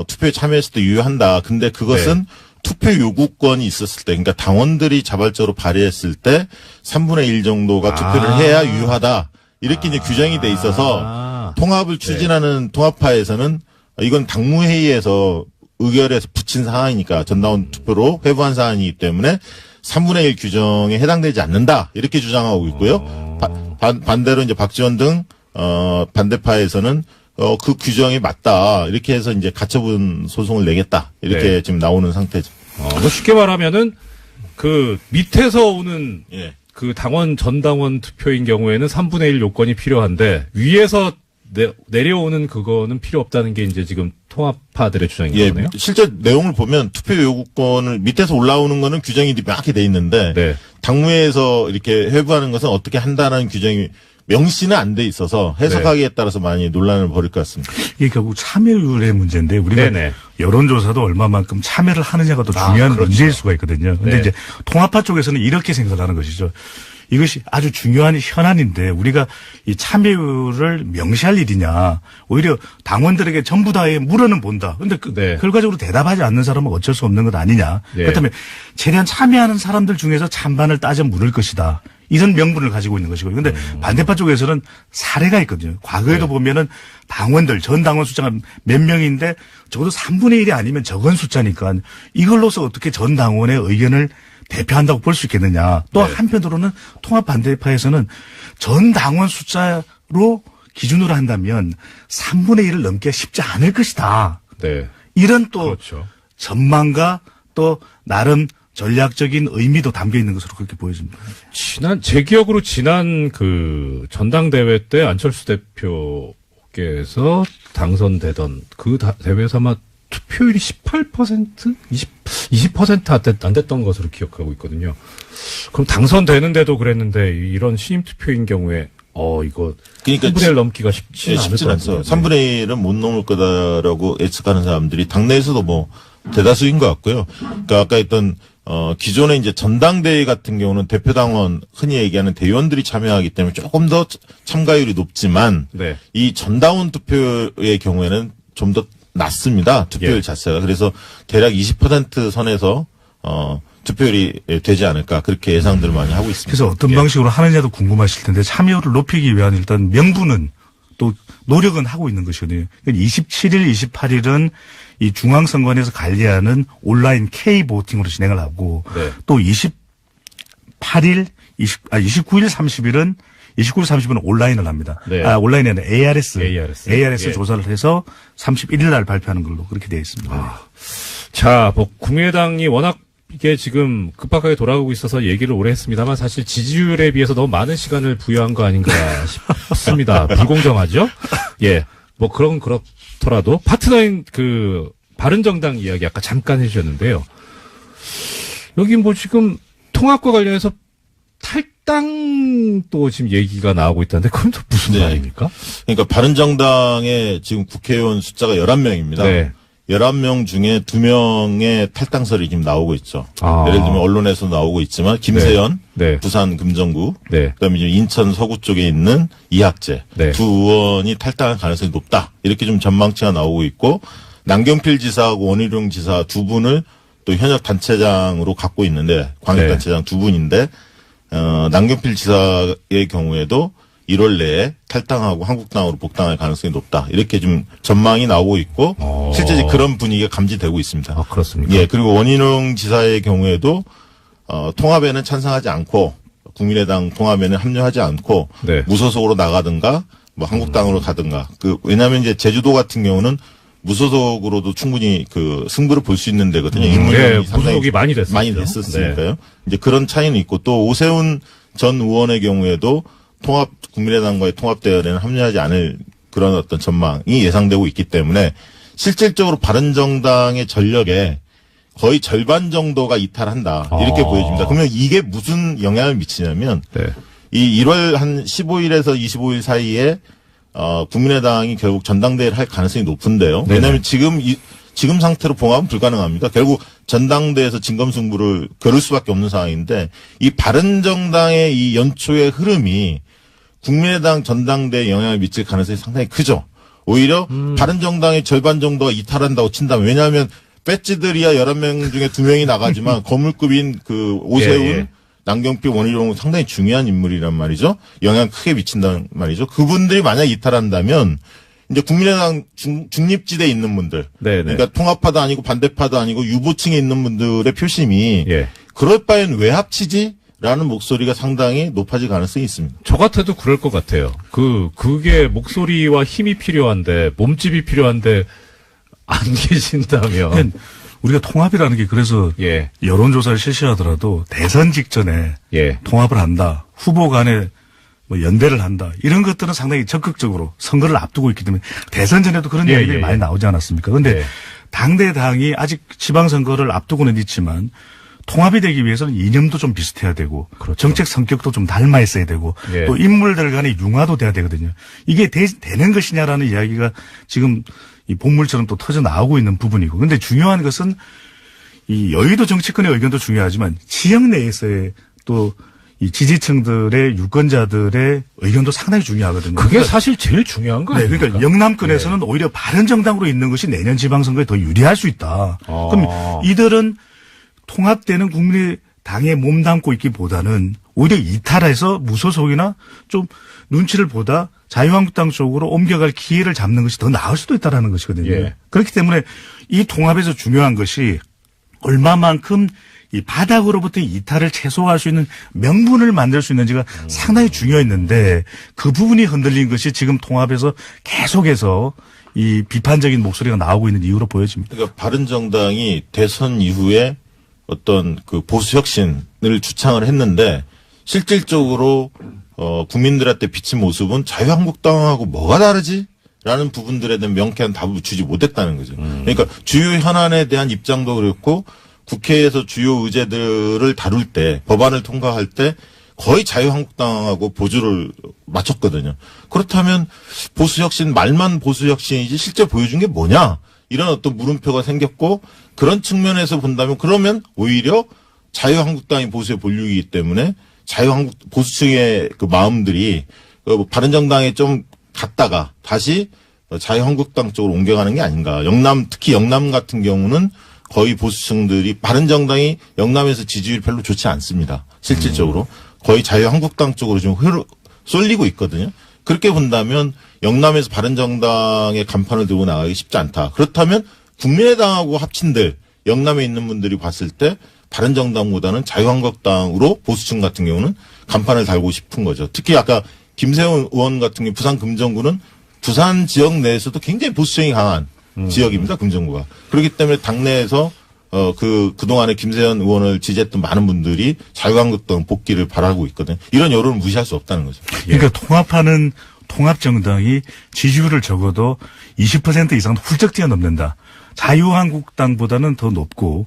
투표에 참여했을 때 유효한다. 근데 그것은 투표 요구권이 있었을 때, 그러니까 당원들이 자발적으로 발의했을 때 3분의 1 정도가 투표를 해야 유효하다. 이렇게 이제 규정이 돼 있어서 통합을 추진하는 통합파에서는 이건 당무회의에서 의결해서 붙인 사항이니까 전당원 투표로 회부한 사안이기 때문에 3분의 1 규정에 해당되지 않는다. 이렇게 주장하고 있고요. 반대로 이제 박지원 등 반대파에서는 그 규정이 맞다. 이렇게 해서 이제 가처분 소송을 내겠다. 이렇게 네. 지금 나오는 상태죠. 뭐 쉽게 말하면은 그 밑에서 오는 예. 그 전당원 투표인 경우에는 3분의 1 요건이 필요한데 위에서 내려오는 그거는 필요 없다는 게 이제 지금 통합파들의 주장인 예, 거네요. 실제 내용을 보면 투표 요구권을 밑에서 올라오는 거는 규정이 명확히 돼 있는데 네. 당무회에서 이렇게 회부하는 것은 어떻게 한다는 규정이 명시는 안 돼 있어서 해석하기에 따라서 많이 논란을 벌일 것 같습니다. 이게 결국 참여율의 문제인데 우리가 네네. 여론조사도 얼마만큼 참여를 하느냐가 더 중요한 그렇죠. 문제일 수가 있거든요. 근데 네. 이제 통합파 쪽에서는 이렇게 생각을 하는 것이죠. 이것이 아주 중요한 현안인데 우리가 이 참여율을 명시할 일이냐. 오히려 당원들에게 전부 다의 물어는 본다. 근데 네. 결과적으로 대답하지 않는 사람은 어쩔 수 없는 것 아니냐. 네. 그렇다면 최대한 참여하는 사람들 중에서 찬반을 따져 물을 것이다. 이런 명분을 가지고 있는 것이고. 근데 반대파 쪽에서는 사례가 있거든요. 과거에도 보면은 당원들, 전 당원 숫자가 몇 명인데 적어도 3분의 1이 아니면 적은 숫자니까 이걸로서 어떻게 전 당원의 의견을 대표한다고 볼 수 있겠느냐. 또 한편으로는 통합 반대파에서는 전 당원 숫자로 기준으로 한다면 3분의 1을 넘기가 쉽지 않을 것이다. 네. 이런 또 그렇죠. 전망과 또 나름 전략적인 의미도 담겨 있는 것으로 그렇게 보여집니다. 제 기억으로 지난 그 전당대회 때 안철수 대표께서 당선되던 그 대회에서 아마 투표율이 18%? 20% 안 됐던 것으로 기억하고 있거든요. 그럼 당선되는데도 그랬는데 이런 신임 투표인 경우에 이거 그러니까 3분의 1 넘기가 쉽지는 않을 것 쉽진 않죠. 같아요. 3분의 1은 못 넘을 거다라고 예측하는 사람들이 당내에서도 뭐 대다수인 것 같고요. 그러니까 아까 했던 기존에 이제 전당대회 같은 경우는 대표당원 흔히 얘기하는 대의원들이 참여하기 때문에 조금 더 참가율이 높지만 네. 이 전당원 투표의 경우에는 좀 더 낮습니다. 투표율 예. 자체가. 그래서 대략 20% 선에서 투표율이 되지 않을까 그렇게 예상들을 많이 하고 있습니다. 그래서 어떤 방식으로 하느냐도 궁금하실 텐데 참여율을 높이기 위한 일단 명분은 또 노력은 하고 있는 것이거든요. 27일, 28일은 이 중앙선관위에서 관리하는 온라인 K-보팅으로 진행을 하고 네. 또 29일, 30일은 29일, 30일은 온라인을 합니다. 네. 온라인이 아니라 ARS 예. 조사를 해서 31일 날 발표하는 걸로 그렇게 되어 있습니다. 자, 뭐 국민의당이 워낙 이게 지금 급박하게 돌아가고 있어서 얘기를 오래 했습니다만 사실 지지율에 비해서 너무 많은 시간을 부여한 거 아닌가 싶습니다. 불공정하죠? 예. 뭐 그렇더라도 파트너인 그 바른정당 이야기 아까 잠깐 해주셨는데요. 여기 뭐 지금 통합과 관련해서 탈당도 지금 얘기가 나오고 있다는데 그건 또 무슨 네. 말입니까? 그러니까 바른정당의 지금 국회의원 숫자가 11명입니다. 네. 11명 중에 2명의 탈당설이 지금 나오고 있죠. 아. 예를 들면 언론에서 나오고 있지만 김세연, 네. 부산 금정구, 네. 그다음에 지금 인천 서구 쪽에 있는 이학재 네. 두 의원이 탈당할 가능성이 높다. 이렇게 좀 전망치가 나오고 있고 남경필 지사하고 원희룡 지사 두 분을 또 현역 단체장으로 갖고 있는데 광역단체장 두 분인데 남경필 지사의 경우에도 1월 내에 탈당하고 한국당으로 복당할 가능성이 높다. 이렇게 좀 전망이 나오고 있고 실제 그런 분위기가 감지되고 있습니다. 아, 그렇습니까? 예, 그리고 원희룡 지사의 경우에도 통합에는 찬성하지 않고 국민의당 통합에는 합류하지 않고 네. 무소속으로 나가든가 뭐 한국당으로 가든가 왜냐하면 이제 제주도 같은 경우는 무소속으로도 충분히 그 승부를 볼 수 있는 데거든요. 인물이 무소속이 많이 됐었죠. 많이 됐었으니까요. 이제 그런 차이는 있고 또 오세훈 전 의원의 경우에도 국민의당과의 통합 대열에는 합류하지 않을 그런 어떤 전망이 예상되고 있기 때문에 실질적으로 바른정당의 전력에 거의 절반 정도가 이탈한다. 이렇게 보여집니다. 그러면 이게 무슨 영향을 미치냐면 네. 이 1월 한 15일에서 25일 사이에 국민의당이 결국 전당대회를 할 가능성이 높은데요. 왜냐하면 지금 상태로 봉합은 불가능합니다. 결국 전당대회에서 진검승부를 겨룰 수밖에 없는 상황인데 이 바른정당의 이 연초의 흐름이 국민의당 전당대회에 영향을 미칠 가능성이 상당히 크죠. 오히려 바른정당의 절반 정도가 이탈한다고 친다면 왜냐하면 배지들이야 11명 중에 2명이 나가지만 거물급인 그 오세훈 예. 남경필 원희룡은 상당히 중요한 인물이란 말이죠. 영향 크게 미친단 말이죠. 그분들이 만약 이탈한다면 이제 국민의당 중립지대에 있는 분들, 네네. 그러니까 통합파도 아니고 반대파도 아니고 유보층에 있는 분들의 표심이 예. 그럴 바엔 왜 합치지?라는 목소리가 상당히 높아질 가능성이 있습니다. 저 같아도 그럴 것 같아요. 그게 목소리와 힘이 필요한데, 몸집이 필요한데, 안 계신다면. 우리가 통합이라는 게 그래서 예. 여론조사를 실시하더라도 대선 직전에 예. 통합을 한다. 후보 간에 뭐 연대를 한다. 이런 것들은 상당히 적극적으로 선거를 앞두고 있기 때문에 대선 전에도 그런 이야기들이 많이 나오지 않았습니까? 그런데 당대당이 아직 지방선거를 앞두고는 있지만 통합이 되기 위해서는 이념도 좀 비슷해야 되고 그렇죠. 정책 성격도 좀 닮아 있어야 되고 예. 또 인물들 간의 융화도 돼야 되거든요. 이게 되는 것이냐라는 이야기가 지금 이 본물처럼 또 터져 나오고 있는 부분이고. 근데 중요한 것은 이 여의도 정치권의 의견도 중요하지만 지역 내에서의 또 이 지지층들의 유권자들의 의견도 상당히 중요하거든요. 그게 사실 제일 중요한 거예요. 네, 그러니까 영남권에서는 오히려 바른정당으로 있는 것이 내년 지방선거에 더 유리할 수 있다. 그럼 이들은 통합되는 국민의당에 몸담고 있기보다는 오히려 이탈해서 무소속이나 좀 눈치를 보다 자유한국당 쪽으로 옮겨갈 기회를 잡는 것이 더 나을 수도 있다라는 것이거든요. 예. 그렇기 때문에 이 통합에서 중요한 것이 얼마만큼 이 바닥으로부터 이탈을 최소화할 수 있는 명분을 만들 수 있는지가 상당히 중요했는데 그 부분이 흔들린 것이 지금 통합에서 계속해서 이 비판적인 목소리가 나오고 있는 이유로 보여집니다. 그러니까 바른정당이 대선 이후에 어떤 그 보수 혁신을 주창을 했는데 실질적으로 국민들한테 비친 모습은 자유한국당하고 뭐가 다르지? 라는 부분들에 대한 명쾌한 답을 주지 못했다는 거죠. 그러니까 주요 현안에 대한 입장도 그렇고 국회에서 주요 의제들을 다룰 때 법안을 통과할 때 거의 자유한국당하고 보조를 맞췄거든요. 그렇다면 보수혁신 말만 보수혁신이지 실제 보여준 게 뭐냐? 이런 어떤 물음표가 생겼고 그런 측면에서 본다면 그러면 오히려 자유한국당이 보수의 본류이기 때문에 보수층의 그 마음들이 바른정당에 좀 갔다가 다시 자유한국당 쪽으로 옮겨가는 게 아닌가. 특히 영남 같은 경우는 거의 보수층들이 바른정당이 영남에서 지지율이 별로 좋지 않습니다. 실질적으로. 거의 자유한국당 쪽으로 좀 쏠리고 있거든요. 그렇게 본다면 영남에서 바른정당의 간판을 들고 나가기 쉽지 않다. 그렇다면 국민의당하고 합친들 영남에 있는 분들이 봤을 때 바른정당보다는 자유한국당으로 보수층 같은 경우는 간판을 달고 싶은 거죠. 특히 아까 김세훈 의원 같은 경우 부산 금정구는 부산 지역 내에서도 굉장히 보수층이 강한 지역입니다. 금정구가. 그렇기 때문에 당내에서 그동안에 김세현 의원을 지지했던 많은 분들이 자유한국당 복귀를 바라고 있거든요. 이런 여론을 무시할 수 없다는 거죠. 그러니까 통합하는 통합정당이 지지율을 적어도 20% 이상 훌쩍 뛰어넘는다. 자유한국당보다는 더 높고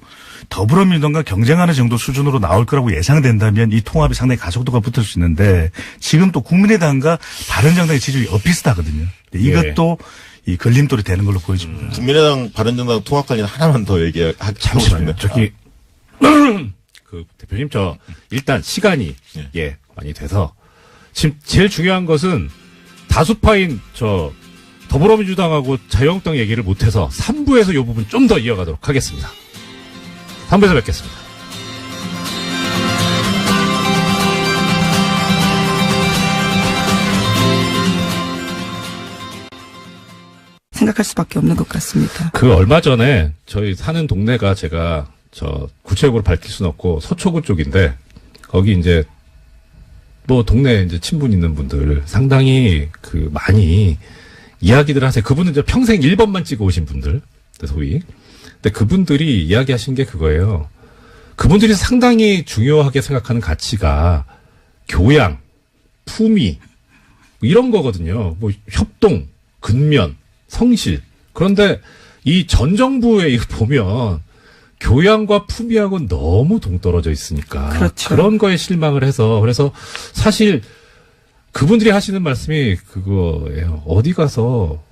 더불어민주당과 경쟁하는 정도 수준으로 나올 거라고 예상된다면 이 통합이 상당히 가속도가 붙을 수 있는데 지금 또 국민의당과 바른정당의 지지율이 엇비슷하거든요. 이것도 이 걸림돌이 되는 걸로 보여집니다. 국민의당 바른정당 통합 관련 하나만 더 얘기하고 잠시만요. 싶은데. 저기 그 대표님 일단 시간이 많이 돼서 지금 제일 중요한 것은 다수파인 더불어민주당하고 자유한국당 얘기를 못해서 3부에서 이 부분 좀 더 이어가도록 하겠습니다. 3부에서 뵙겠습니다. 생각할 수밖에 없는 것 같습니다. 얼마 전에 저희 사는 동네가 제가 구체적으로 밝힐 수는 없고 서초구 쪽인데 거기 이제 동네에 이제 친분 있는 분들 상당히 많이 이야기들 하세요. 그분은 이제 평생 1번만 찍어 오신 분들, 소위. 근데 그분들이 이야기하신 게 그거예요. 그분들이 상당히 중요하게 생각하는 가치가 교양, 품위, 이런 거거든요. 협동, 근면, 성실. 그런데 이 전 정부에 보면 교양과 품위하고는 너무 동떨어져 있으니까. 그렇죠. 그런 거에 실망을 해서 그래서 사실 그분들이 하시는 말씀이 그거예요. 어디 가서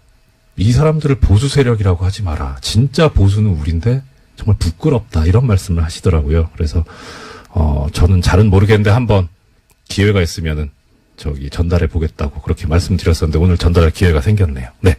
이 사람들을 보수 세력이라고 하지 마라. 진짜 보수는 우린데 정말 부끄럽다. 이런 말씀을 하시더라고요. 그래서 저는 잘은 모르겠는데 한번 기회가 있으면은 전달해 보겠다고 그렇게 말씀드렸었는데 오늘 전달할 기회가 생겼네요. 네.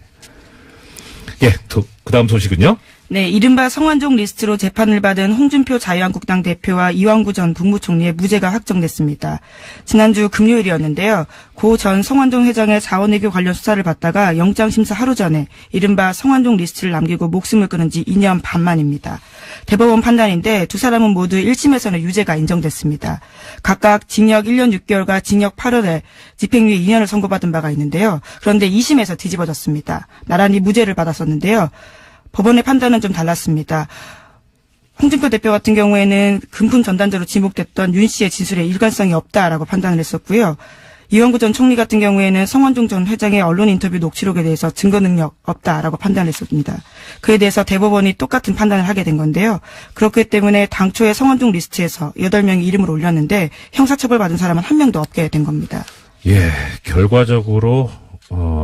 예, 그 다음 소식은요? 네, 이른바 성완종 리스트로 재판을 받은 홍준표 자유한국당 대표와 이완구 전 국무총리의 무죄가 확정됐습니다. 지난주 금요일이었는데요. 고 전 성완종 회장의 자원외교 관련 수사를 받다가 영장심사 하루 전에 이른바 성완종 리스트를 남기고 목숨을 끊은 지 2년 반 만입니다. 대법원 판단인데 두 사람은 모두 1심에서는 유죄가 인정됐습니다. 각각 징역 1년 6개월과 징역 8월에 집행유예 2년을 선고받은 바가 있는데요. 그런데 2심에서 뒤집어졌습니다. 나란히 무죄를 받았었는데요. 법원의 판단은 좀 달랐습니다. 홍준표 대표 같은 경우에는 금품 전단자로 지목됐던 윤 씨의 진술에 일관성이 없다라고 판단을 했었고요. 이완구 전 총리 같은 경우에는 성완종 전 회장의 언론 인터뷰 녹취록에 대해서 증거 능력 없다라고 판단을 했습니다. 그에 대해서 대법원이 똑같은 판단을 하게 된 건데요. 그렇기 때문에 당초에 성완종 리스트에서 8명이 이름을 올렸는데 형사처벌 받은 사람은 한 명도 없게 된 겁니다. 예, 결과적으로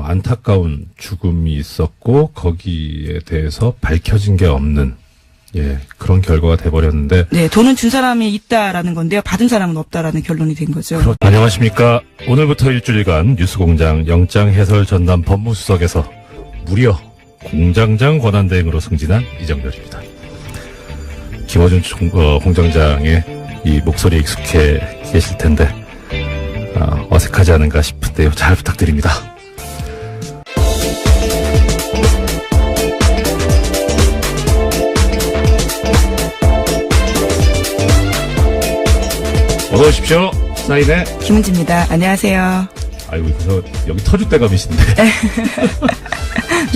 안타까운 죽음이 있었고 거기에 대해서 밝혀진 게 없는 그런 결과가 돼버렸는데 네, 돈은 준 사람이 있다라는 건데요. 받은 사람은 없다라는 결론이 된 거죠. 안녕하십니까. 오늘부터 일주일간 뉴스공장 영장해설 전담 법무수석에서 무려 공장장 권한대행으로 승진한 이정렬입니다. 김어준 공장장의 이 목소리에 익숙해 계실 텐데 어색하지 않은가 싶은데요. 잘 부탁드립니다. 어서 오십시오. 사인의 김은지입니다. 안녕하세요. 아이고, 여기 터줏대감이신데.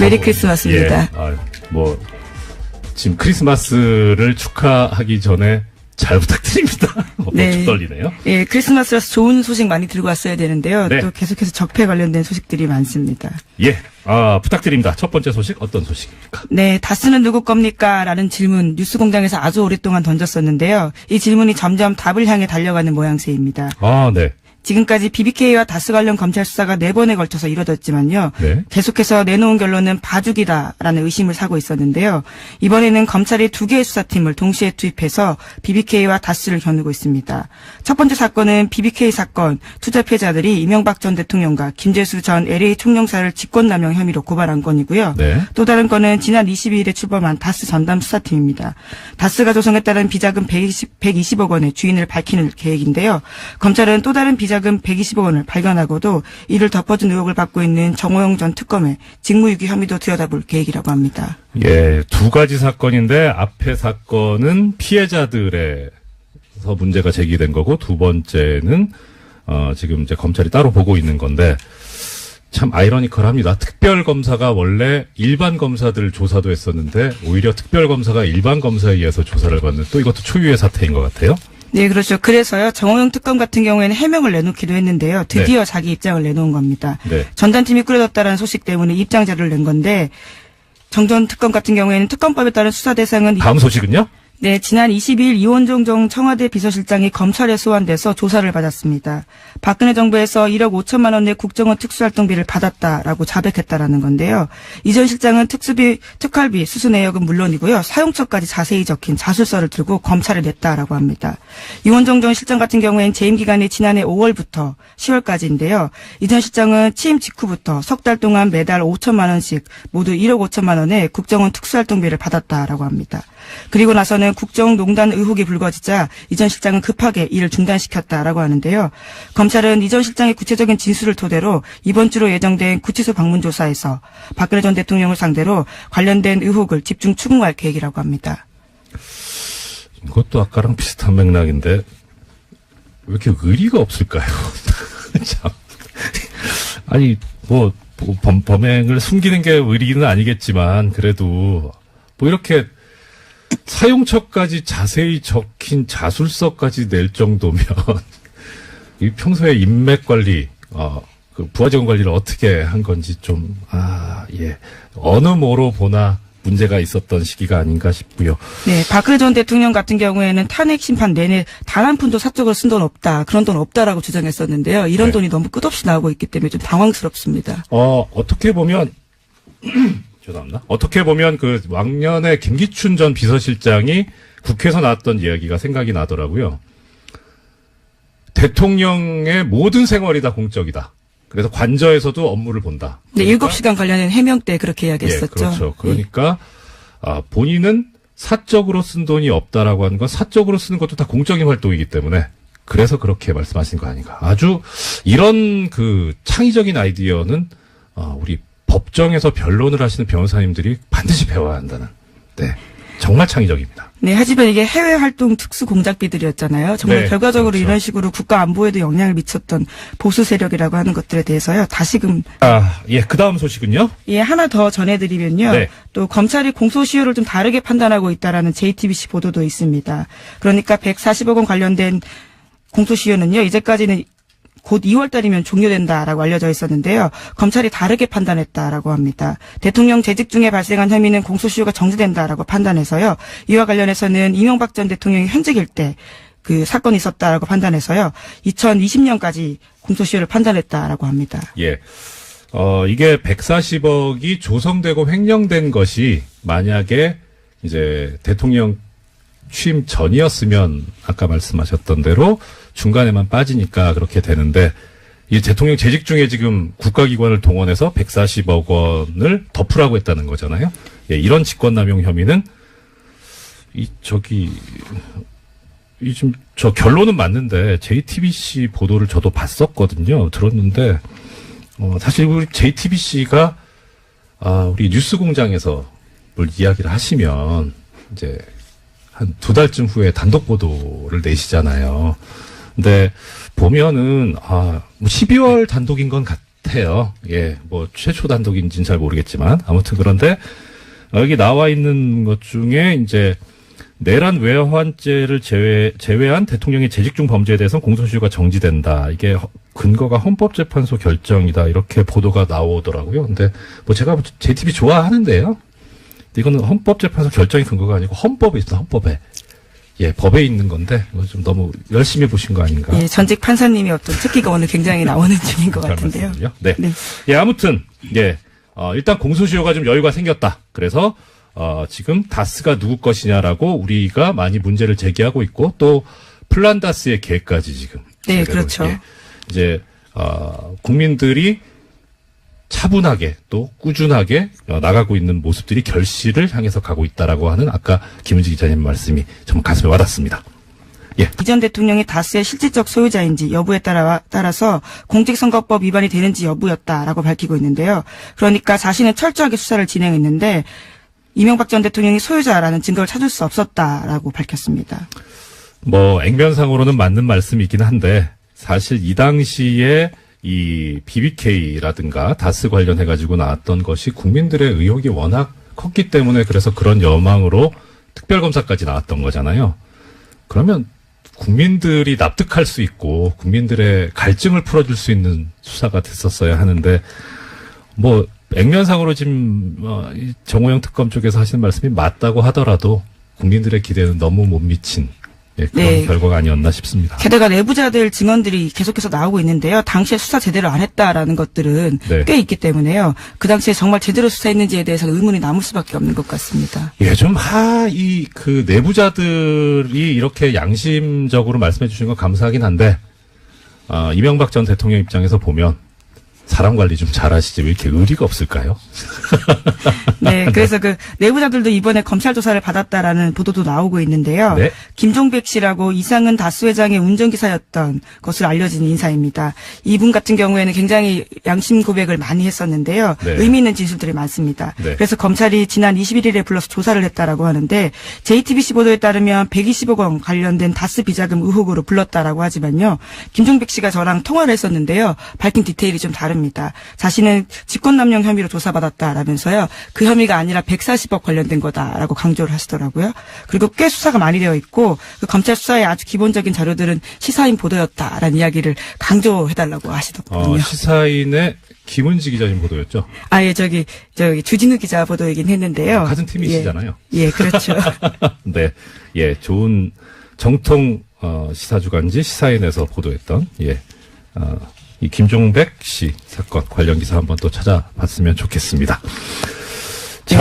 메리 크리스마스입니다. 지금 크리스마스를 축하하기 전에 잘 부탁드립니다. 네. 좀 떨리네요. 예, 크리스마스라서 좋은 소식 많이 들고 왔어야 되는데요. 네. 또 계속해서 적폐 관련된 소식들이 많습니다. 예, 부탁드립니다. 첫 번째 소식 어떤 소식입니까? 네, 다스는 누구 겁니까? 라는 질문 뉴스공장에서 아주 오랫동안 던졌었는데요. 이 질문이 점점 답을 향해 달려가는 모양새입니다. 네. 지금까지 BBK와 다스 관련 검찰 수사가 4번에 걸쳐서 이뤄졌지만요. 네. 계속해서 내놓은 결론은 봐주기다라는 의심을 사고 있었는데요. 이번에는 검찰이 2개의 수사팀을 동시에 투입해서 BBK와 다스를 겨누고 있습니다. 첫 번째 사건은 BBK 사건 투자 피해자들이 이명박 전 대통령과 김재수 전 LA 총영사를 직권남용 혐의로 고발한 건이고요. 네. 또 다른 건은 지난 22일에 출범한 다스 전담 수사팀입니다. 다스가 조성했다는 비자금 120억 원의 주인을 밝히는 계획인데요. 검찰은 또 다른 비자금 120억 원을 발견하고도 이를 덮어준 의혹을 받고 있는 정호영 전 특검의 직무유기 혐의도 들여다볼 계획이라고 합니다. 예, 2가지 사건인데 앞에 사건은 피해자들에서 문제가 제기된 거고 두 번째는 지금 이제 검찰이 따로 보고 있는 건데 참 아이러니컬합니다. 특별검사가 원래 일반 검사들 조사도 했었는데 오히려 특별검사가 일반 검사에 의해서 조사를 받는 또 이것도 초유의 사태인 것 같아요. 네, 그렇죠. 그래서요, 정호영 특검 같은 경우에는 해명을 내놓기도 했는데요. 드디어 자기 입장을 내놓은 겁니다. 네. 전담팀이 꾸려졌다는 소식 때문에 입장 자료를 낸 건데, 정 전 특검 같은 경우에는 특검법에 따른 수사 대상은 다음 소식은요? 네, 지난 22일 이원종 전 청와대 비서실장이 검찰에 소환돼서 조사를 받았습니다. 박근혜 정부에서 1억 5천만 원의 국정원 특수활동비를 받았다라고 자백했다라는 건데요. 이 전 실장은 특활비 수수 내역은 물론이고요. 사용처까지 자세히 적힌 자술서를 들고 검찰에 냈다라고 합니다. 이원종 전 실장 같은 경우에는 재임 기간이 지난해 5월부터 10월까지인데요. 이 전 실장은 취임 직후부터 석 달 동안 매달 5천만 원씩 모두 1억 5천만 원의 국정원 특수활동비를 받았다라고 합니다. 그리고 나서는 국정농단 의혹이 불거지자 이 전 실장은 급하게 일을 중단시켰다라고 하는데요. 검찰은 이 전 실장의 구체적인 진술을 토대로 이번 주로 예정된 구치소 방문 조사에서 박근혜 전 대통령을 상대로 관련된 의혹을 집중 추궁할 계획이라고 합니다. 이것도 아까랑 비슷한 맥락인데 왜 이렇게 의리가 없을까요? 참. 아니 범행을 숨기는 게 의리는 아니겠지만 그래도 이렇게 사용처까지 자세히 적힌 자술서까지 낼 정도면 이 평소에 인맥 관리, 그 부하 직원 관리를 어떻게 한 건지 좀 어느 모로 보나 문제가 있었던 시기가 아닌가 싶고요. 네, 박근혜 전 대통령 같은 경우에는 탄핵 심판 내내 단 한 푼도 사적으로 쓴 돈 없다, 그런 돈 없다라고 주장했었는데요. 이런 네. 돈이 너무 끝없이 나오고 있기 때문에 좀 당황스럽습니다. 어떻게 보면 죄송합니다. 어떻게 보면 그 왕년에 김기춘 전 비서실장이 국회에서 나왔던 이야기가 생각이 나더라고요. 대통령의 모든 생활이 다 공적이다. 그래서 관저에서도 업무를 본다. 네, 그러니까, 7시간 관련된 해명 때 그렇게 이야기했었죠. 예, 그렇죠. 그러니까 본인은 사적으로 쓴 돈이 없다라고 하는 건 사적으로 쓰는 것도 다 공적인 활동이기 때문에 그래서 그렇게 말씀하신 거 아닌가. 아주 이런 그 창의적인 아이디어는 우리 법정에서 변론을 하시는 변호사님들이 반드시 배워야 한다는. 네. 정말 창의적입니다. 네, 하지만 이게 해외 활동 특수 공작비들이었잖아요. 정말 네, 결과적으로 그렇죠. 이런 식으로 국가 안보에도 영향을 미쳤던 보수 세력이라고 하는 것들에 대해서요. 다시금 그 다음 소식은요? 하나 더 전해드리면요. 네. 또 검찰이 공소시효를 좀 다르게 판단하고 있다라는 JTBC 보도도 있습니다. 그러니까 140억 원 관련된 공소시효는요. 이제까지는 곧 2월 달이면 종료된다라고 알려져 있었는데요. 검찰이 다르게 판단했다라고 합니다. 대통령 재직 중에 발생한 혐의는 공소시효가 정지된다라고 판단해서요. 이와 관련해서는 이명박 전 대통령이 현직일 때 그 사건이 있었다라고 판단해서요. 2020년까지 공소시효를 판단했다라고 합니다. 예. 이게 140억이 조성되고 횡령된 것이 만약에 이제 대통령 취임 전이었으면 아까 말씀하셨던 대로 중간에만 빠지니까 그렇게 되는데 이 대통령 재직 중에 지금 국가기관을 동원해서 140억 원을 덮으라고 했다는 거잖아요. 예, 이런 직권남용 혐의는 지금 저 결론은 맞는데 JTBC 보도를 저도 봤었거든요. 들었는데 사실 우리 JTBC가 우리 뉴스공장에서 뭘 이야기를 하시면 이제 한 2달쯤 후에 단독 보도를 내시잖아요. 근데 보면은 12월 단독인 건 같아요. 예, 최초 단독인지는 잘 모르겠지만 아무튼 그런데 여기 나와 있는 것 중에 이제 내란 외환죄를 제외한 대통령의 재직 중 범죄에 대해서는 공소시효가 정지된다. 이게 근거가 헌법재판소 결정이다. 이렇게 보도가 나오더라고요. 근데 뭐 제가 JTB 좋아하는데요. 이거는 헌법재판소 결정이 근거가 아니고 헌법에 있어, 헌법에. 예, 법에 있는 건데 이거 좀 너무 열심히 보신 거 아닌가? 예, 전직 판사님이 어떤 특기가 오늘 굉장히 나오는 중인 것 잘 같은데요. 말씀드려. 네. 네. 예, 아무튼 예, 일단 공소시효가 좀 여유가 생겼다. 그래서 지금 다스가 누구 것이냐라고 우리가 많이 문제를 제기하고 있고 또 플란다스의 계획까지 지금. 네, 제대로, 그렇죠. 예, 이제 국민들이 차분하게 또 꾸준하게 나가고 있는 모습들이 결실을 향해서 가고 있다라고 하는 아까 김은지 기자님 말씀이 좀 가슴에 와닿습니다. 예. 이전 대통령이 다스의 실질적 소유자인지 여부에 따라서 공직선거법 위반이 되는지 여부였다라고 밝히고 있는데요. 그러니까 자신은 철저하게 수사를 진행했는데 이명박 전 대통령이 소유자라는 증거를 찾을 수 없었다라고 밝혔습니다. 뭐 액면상으로는 맞는 말씀이긴 한데 사실 이 당시에 이 BBK라든가 다스 관련해 가지고 나왔던 것이 국민들의 의혹이 워낙 컸기 때문에 그래서 그런 여망으로 특별검사까지 나왔던 거잖아요. 그러면 국민들이 납득할 수 있고 국민들의 갈증을 풀어줄 수 있는 수사가 됐었어야 하는데 뭐 액면상으로 지금 이 정호영 특검 쪽에서 하시는 말씀이 맞다고 하더라도 국민들의 기대는 너무 못 미친 그런 네. 결과가 아니었나 싶습니다. 게다가 내부자들 증언들이 계속해서 나오고 있는데요. 당시에 수사 제대로 안 했다라는 것들은 네. 꽤 있기 때문에요. 그 당시에 정말 제대로 수사했는지에 대해서는 의문이 남을 수밖에 없는 것 같습니다. 예, 좀 그 내부자들이 이렇게 양심적으로 말씀해 주시는 건 감사하긴 한데 이명박 전 대통령 입장에서 보면 사람 관리 좀 잘하시지 왜 이렇게 의리가 없을까요? 네, 그래서 그 내부자들도 이번에 검찰 조사를 받았다라는 보도도 나오고 있는데요. 네. 김종백 씨라고 이상은 다스 회장의 운전기사였던 것으로 알려진 인사입니다. 이분 같은 경우에는 굉장히 양심 고백을 많이 했었는데요. 네. 의미 있는 진술들이 많습니다. 네. 그래서 검찰이 지난 21일에 불러서 조사를 했다라고 하는데 JTBC 보도에 따르면 120억 원 관련된 다스 비자금 의혹으로 불렀다라고 하지만요. 김종백 씨가 저랑 통화를 했었는데요. 밝힌 디테일이 좀 다릅니다. 자신은 직권남용 혐의로 조사받았다라면서요. 그 혐의가 아니라 140억 관련된 거다라고 강조를 하시더라고요. 그리고 꽤 수사가 많이 되어 있고 그 검찰 수사의 아주 기본적인 자료들은 시사인 보도였다라는 이야기를 강조해달라고 하시더군요. 시사인의 김은지 기자님 보도였죠? 아예 저기 주진우 기자 보도이긴 했는데요. 같은 팀이시잖아요. 예, 그렇죠. 네, 예, 좋은 정통 시사주간지 시사인에서 보도했던 이 김종백 씨 사건 관련 기사 한번 또 찾아봤으면 좋겠습니다.